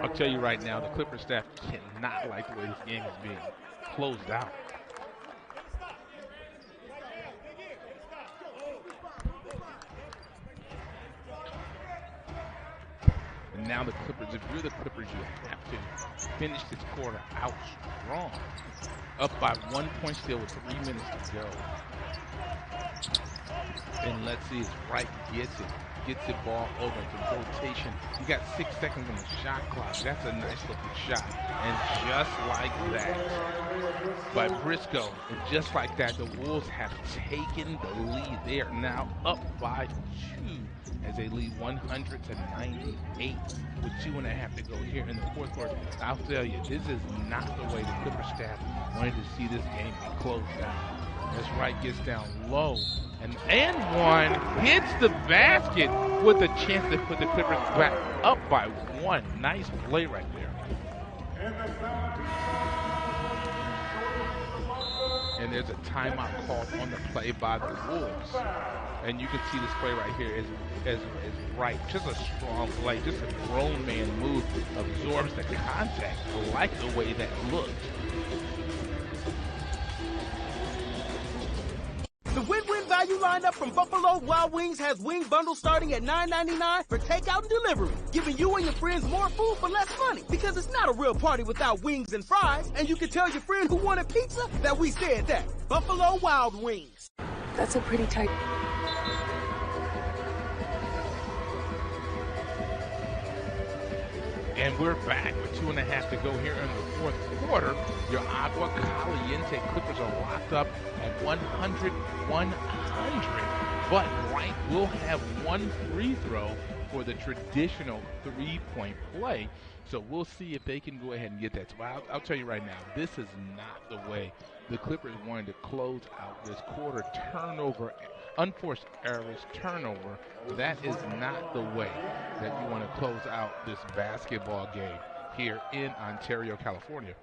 I'll tell you right now, the Clipper staff cannot like the way this game is being closed out. And now the Clippers, if you're the Clippers, you have to finish this quarter out strong. Up by 1 point still with 3 minutes to go. And let's see if Wright gets it. Gets the ball over to rotation. You got 6 seconds on the shot clock. That's a nice looking shot. And just like that, by Briscoe, and just like that, the Wolves have taken the lead. They are now up by 2 as they lead 100-98 with 2.5 to go here in the fourth quarter. I'll tell you, this is not the way the Clipper staff wanted to see this game be closed out. As Wright gets down low, and one hits the basket with a chance to put the Clippers back up by 1. Nice play right there. And there's a timeout called on the play by the Wolves. And you can see this play right here as Wright. Just a strong play, just a grown man move, absorbs the contact. I like the way that looked. The win-win value lineup from Buffalo Wild Wings has wing bundles starting at $9.99 for takeout and delivery, giving you and your friends more food for less money. Because it's not a real party without wings and fries, and you can tell your friend who wanted pizza that we said that. Buffalo Wild Wings. That's a pretty tight... And we're back with 2.5 to go here in the fourth quarter. Your AguaCaliente Clippers are locked up at 100-100. But Wright will have 1 free throw for the traditional 3-point play. So we'll see if they can go ahead and get that. So I'll tell you right now, this is not the way the Clippers wanted to close out this quarter. Turnover, unforced errors, turnover. That is not the way that you want to close out this basketball game here in Ontario, California.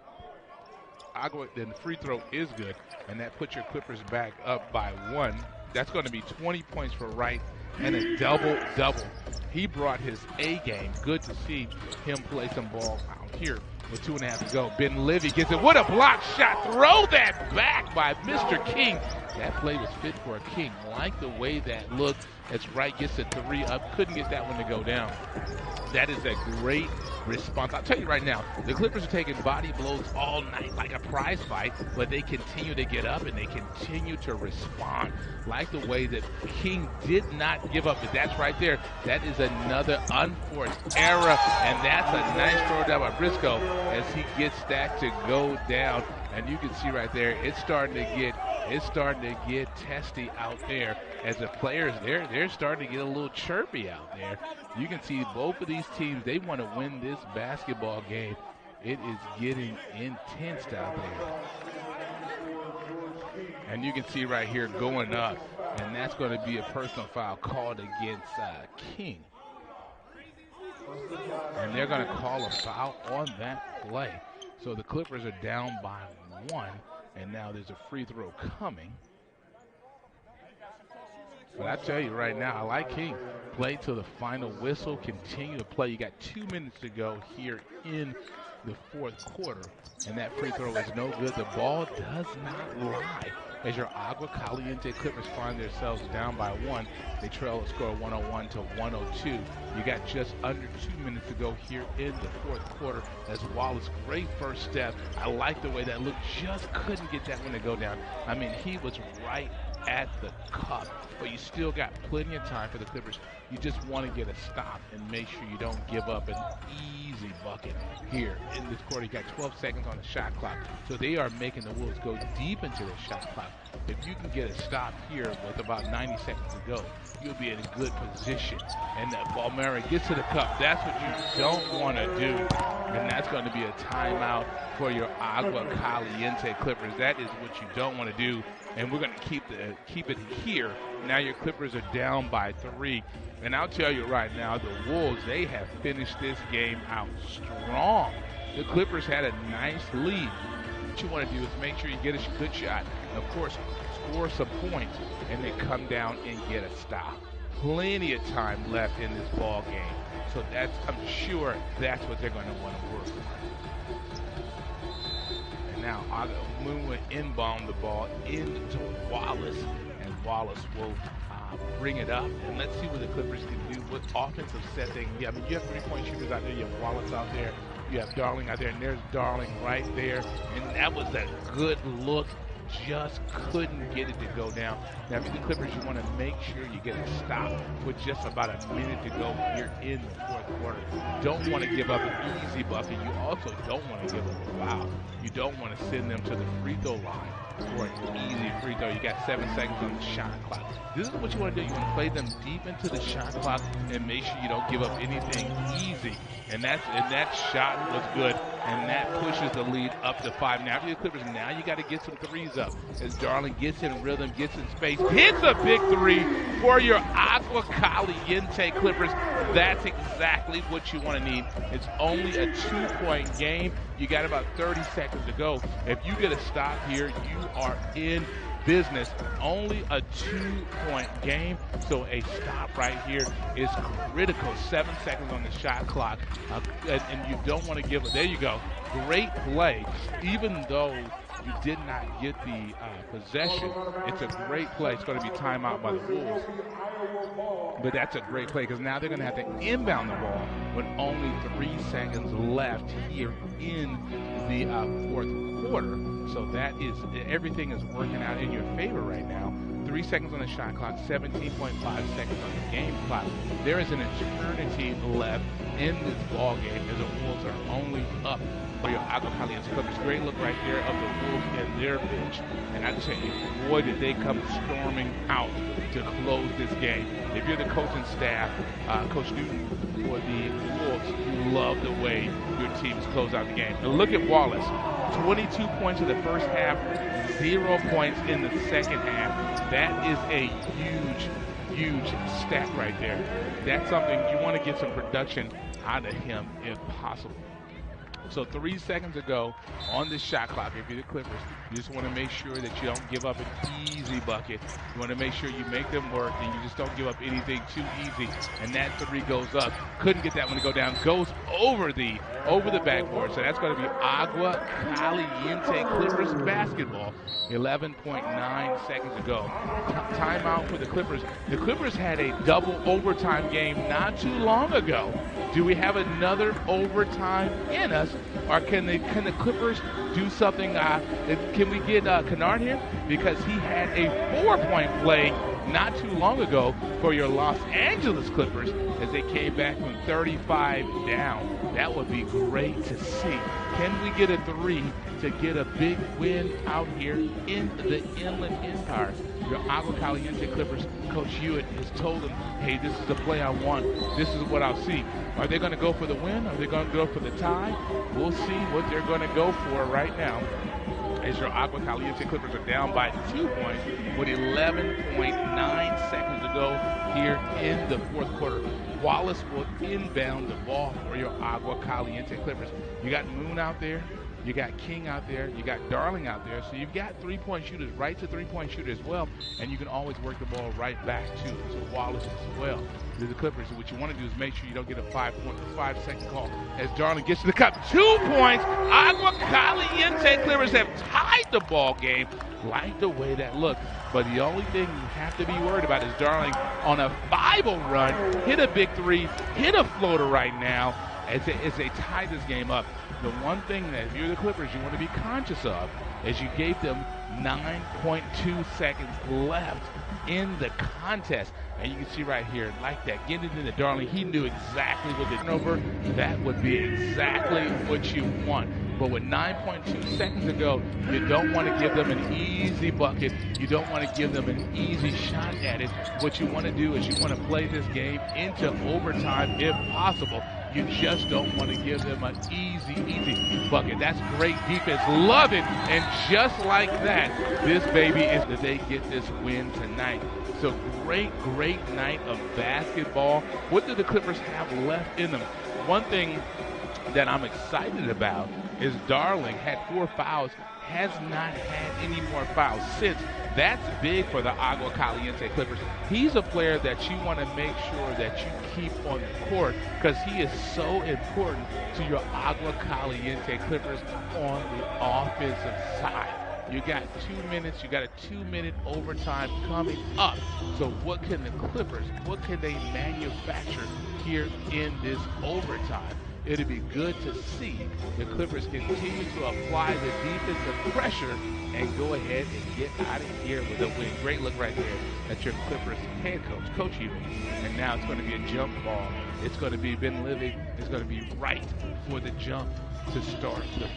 Then the free throw is good, and that puts your Clippers back up by 1. That's going to be 20 points for Wright and a double-double. He brought his A game. Good to see him play some ball out here with 2.5 to go. Ben Livy gets it. What a block shot. Throw that back by Mr. King. That play was fit for a King. Like the way that looked as Wright gets a 3 up. Couldn't get that one to go down. That is a great response. I'll tell you right now, the Clippers are taking body blows all night like a prize fight, but they continue to get up and they continue to respond. Like the way that King did not give up. But that's right there. That is another unforced error, and that's a nice throw down by Briscoe as he gets that to go down. And you can see right there, it's starting to get it's starting to get testy out there as the players, they're starting to get a little chirpy out there. You can see both of these teams, they want to win this basketball game. It is getting intense out there. And you can see right here going up, and that's going to be a personal foul called against King. And they're going to call a foul on that play. So the Clippers are down by 1, and now there's a free throw coming. But I tell you right now, I like King. Play till the final whistle, continue to play. You got 2 minutes to go here in the fourth quarter, and that free throw is no good. The ball does not lie. As your AguaCaliente Clippers find themselves down by 1, they trail a score 101 to 102. You got just under 2 minutes to go here in the fourth quarter. As Wallace, great first step. I like the way that looked. Just couldn't get that one to go down. I mean, he was right at the cup, but you still got plenty of time for the Clippers. You just want to get a stop and make sure you don't give up an easy bucket here in this quarter. You got 12 seconds on the shot clock, so they are making the Wolves go deep into the shot clock. If you can get a stop here with about 90 seconds to go, you'll be in a good position. And that Balmeri gets to the cup. That's what you don't want to do, and that's going to be a timeout for your AguaCaliente Clippers. That is what you don't want to do, and we're going to keep it here. Now your Clippers are down by 3. And I'll tell you right now, the Wolves, they have finished this game out strong. The Clippers had a nice lead. What you want to do is make sure you get a good shot. Of course, score some points, and then come down and get a stop. Plenty of time left in this ball game. So I'm sure that's what they're going to want to work on. And now Moon will inbound the ball into Wallace, and Wallace will bring it up, and let's see what the Clippers can do with offensive setting. I mean, you have three-point shooters out there. You have Wallace out there. You have Darling out there, and there's Darling right there. And that was a good look. Just couldn't get it to go down. Now, if you're the Clippers, you want to make sure you get a stop with just about a minute to go here in the fourth quarter. Don't want to give up an easy bucket. You also don't want to give up a foul. You don't want to send them to the free throw line for an easy free throw. You got 7 seconds on the shot clock. This is what you want to do. You want to play them deep into the shot clock and make sure you don't give up anything easy. And that shot was good, and that pushes the lead up to 5. Now, if you're the Clippers, now you got to get some threes up. As Darling gets in rhythm, gets in space, hits a big 3 for your AguaCaliente Clippers. That's exactly what you want to need. It's only a 2-point game. You got about 30 seconds to go. If you get a stop here, you are in business. Only a 2-point game, so a stop right here is critical. 7 seconds on the shot clock, and you don't want to give it. There you go. Great play. Even though you did not get the possession, it's a great play. It's going to be timeout by the Wolves. But that's a great play because now they're going to have to inbound the ball with only 3 seconds left here in the fourth quarter. So that is, everything is working out in your favor right now. 3 seconds on the shot clock, 17.5 seconds on the game clock. There is an eternity left in this ball game as the Wolves are only up for your AguaCaliente Clippers. Great look right there of the Wolves and their bench. And I tell you, boy, did they come storming out to close this game. If you're the coaching staff, Coach Newton, for the Wolves, you love the way your teams close out the game. And look at Wallace. 22 points in the first half, 0 points in the second half. That is a huge stat right there. That's something you want to get some production out of him if possible. So 3 seconds to go on this shot clock. If you're the Clippers, you just want to make sure that you don't give up an easy bucket. You want to make sure you make them work and you just don't give up anything too easy. And that 3 goes up. Couldn't get that one to go down. Goes over the backboard. So that's going to be AguaCaliente Clippers basketball. 11.9 seconds to go. Timeout for the Clippers. The Clippers had a double overtime game not too long ago. Do we have another overtime in us? Or can the Clippers do something? Can we get Kennard here? Because he had a 4-point play not too long ago for your Los Angeles Clippers as they came back from 35 down. That would be great to see. Can we get a 3 to get a big win out here in the Inland Empire? Your AguaCaliente Clippers, Coach Hewitt has told them, hey, this is the play I want. This is what I'll see. Are they going to go for the win? Are they going to go for the tie? We'll see what they're going to go for right now. As your AguaCaliente Clippers are down by 2 points with 11.9 seconds to go here in the fourth quarter. Wallace will inbound the ball for your AguaCaliente Clippers. You got Moon out there. You got King out there. You got Darling out there. So you've got three-point shooters, right to three-point shooter as well. And you can always work the ball right back to Wallace as well. To the Clippers. So what you want to do is make sure you don't get a 5-second call as Darling gets to the cup. 2 points. AguaCaliente Clippers have tied the ball game. Like the way that looked. But the only thing you have to be worried about is Darling on a 5-0 run. Hit a big 3. Hit a floater right now as they tie this game up. The one thing that if you're the Clippers you want to be conscious of is you gave them 9.2 seconds left in the contest. And you can see right here, like that, getting it into Darling, he knew exactly what the turnover, that would be exactly what you want. But with 9.2 seconds to go, you don't want to give them an easy bucket. You don't want to give them an easy shot at it. What you want to do is you want to play this game into overtime if possible. You just don't want to give them an easy bucket. That's great defense. Love it. And just like that, this baby is that they get this win tonight. So great night of basketball. What do the Clippers have left in them? One thing that I'm excited about is Darling had 4 fouls, has not had any more fouls since. That's big for the AguaCaliente Clippers. He's a player that you want to make sure that you keep on the court because he is so important to your AguaCaliente Clippers on the offensive side. You got 2 minutes. You got a 2-minute overtime coming up. So what can the Clippers, what can they manufacture here in this overtime? It'll be good to see the Clippers continue to apply the defensive pressure and go ahead and get out of here with a win. Great look right there at your Clippers head coach, Coach Hewitt. And now it's going to be a jump ball. It's going to be Ben Living. It's going to be right for the jump to start the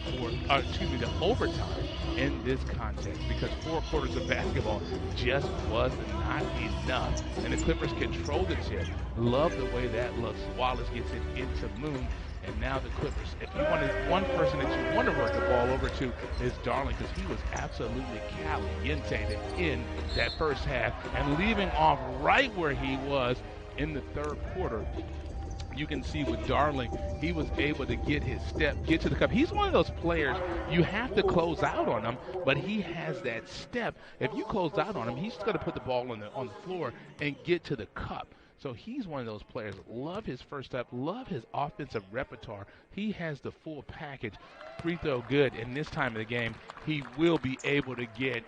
overtime in this contest because 4 quarters of basketball just was not enough. And the Clippers control the tip. Love the way that looks. Wallace gets it into Moon. And now the Clippers, if you wanted one person that you want to work the ball over to is Darling because he was absolutely caliente in that first half and leaving off right where he was in the third quarter. You can see with Darling, he was able to get his step, get to the cup. He's one of those players, you have to close out on him, but he has that step. If you close out on him, he's going to put the ball on the floor and get to the cup. So he's one of those players. Love his first step. Love his offensive repertoire. He has the full package. Free throw good. And this time of the game, he will be able to get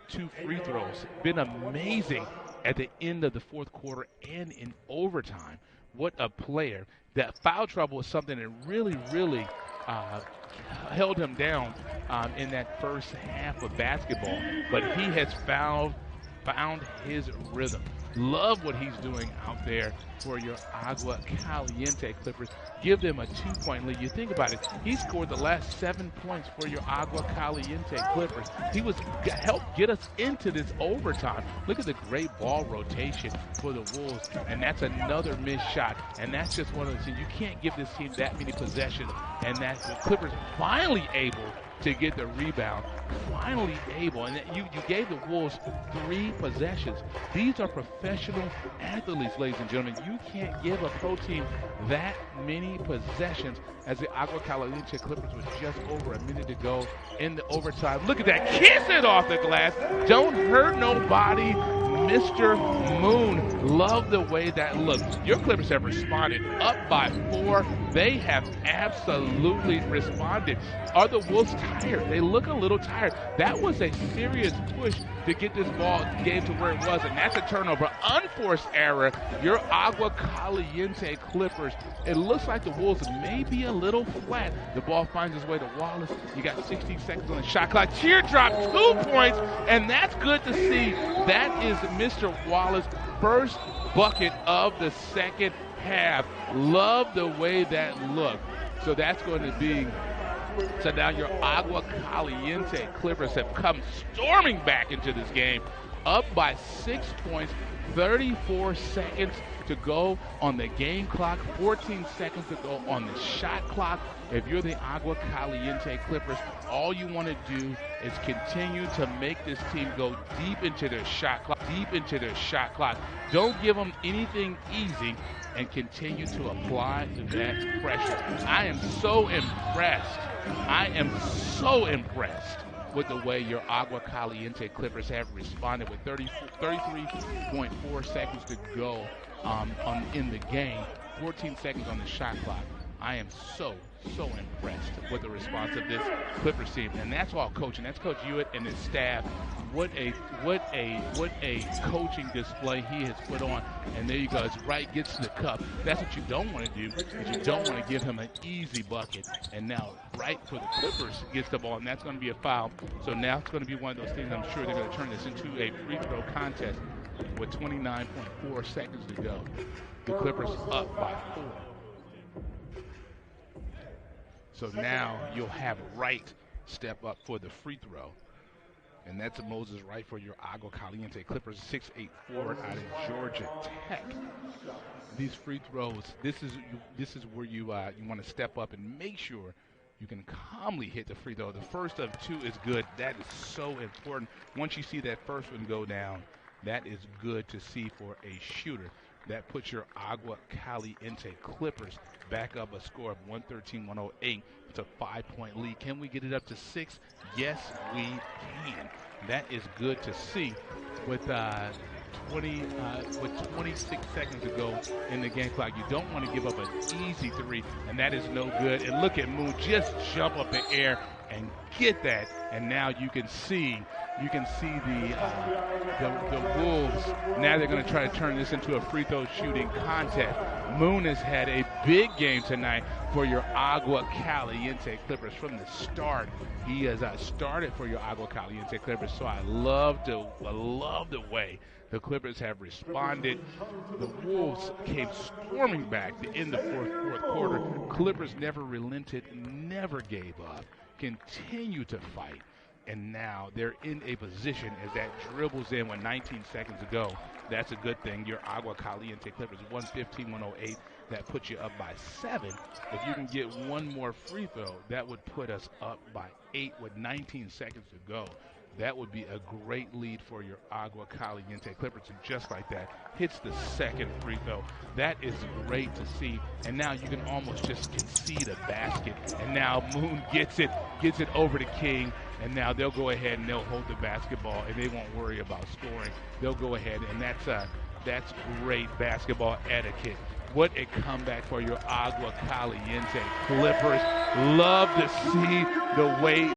2 free throws. Been amazing at the end of the fourth quarter and in overtime. What a player. That foul trouble was something that really held him down in that first half of basketball. But he has found his rhythm. Love what he's doing out there for your AguaCaliente Clippers. Give them a 2-point lead. You think about it. He scored the last 7 points for your AguaCaliente Clippers. He helped get us into this overtime. Look at the great ball rotation for the Wolves, and that's another missed shot. And that's just one of those things. You can't give this team that many possessions, and that's the Clippers finally able to get the rebound. Finally able. And you gave the Wolves 3 possessions. These are professional athletes, ladies and gentlemen. You can't give a pro team that many possessions as the AguaCaliente Clippers with just over a minute to go in the overtime. Look at that. Kiss it off the glass. Don't hurt nobody. Mr. Moon. Love the way that looks. Your Clippers have responded up by 4. They have absolutely responded. Are the Wolves tired? They look a little tired. That was a serious push to get this ball game to where it was, and that's a turnover. Unforced error. Your AguaCaliente Clippers. It looks like the Wolves may be a little flat. The ball finds its way to Wallace. You got 60 seconds on the shot clock. Teardrop, 2 points, and that's good to see. That is Mr. Wallace, first bucket of the second half. Love the way that looked. So that's going to be, so now your AguaCaliente Clippers have come storming back into this game, up by 6 points, 34 seconds to go on the game clock, 14 seconds to go on the shot clock. If you're the AguaCaliente Clippers, all you want to do is continue to make this team go deep into their shot clock, Don't give them anything easy and continue to apply that pressure. I am so impressed with the way your AguaCaliente Clippers have responded with 33.4 seconds to go in the game, 14 seconds on the shot clock. I am so impressed with the response of this Clippers team, and that's all coaching. That's Coach Hewitt and his staff. What a coaching display he has put on. And there you go. It's right, gets to the cup. That's what you don't want to do. Is you don't want to give him an easy bucket. And now right for the Clippers gets the ball, and that's going to be a foul. So now it's going to be one of those things. I'm sure they're going to turn this into a free throw contest with 29.4 seconds to go. The Clippers up by 4. So now you'll have Wright step up for the free throw. And that's Moses Wright for your AguaCaliente Clippers, 6'8" forward out of Georgia Tech. These free throws, this is where you want to step up and make sure you can calmly hit the free throw. The first of 2 is good. That is so important. Once you see that first one go down, that is good to see for a shooter. That puts your AguaCaliente Clippers back up a score of 113-108. It's a 5-point lead. Can we get it up to 6? Yes, we can. That is good to see with 26 seconds to go in the game clock. You don't want to give up an easy 3, and that is no good. And look at Moon just jump up the air and get that, and now you can see the Wolves. Now they're going to try to turn this into a free throw shooting contest. Moon has had a big game tonight for your AguaCaliente Clippers from the start. He has started for your AguaCaliente Clippers, so I love the way the Clippers have responded. The Wolves came storming back to end the fourth quarter. Clippers never relented, never gave up, continue to fight. And now they're in a position as that dribbles in with 19 seconds to go. That's a good thing. Your AguaCaliente Clippers 115-108. That puts you up by 7. If you can get one more free throw, that would put us up by 8 with 19 seconds to go. That would be a great lead for your AguaCaliente Clippers. And just like that, hits the second free throw. That is great to see. And now you can almost just concede a basket. And now Moon gets it over to King. And now they'll go ahead and they'll hold the basketball, and they won't worry about scoring. They'll go ahead, and that's great basketball etiquette. What a comeback for your AguaCaliente Clippers. Love to see the way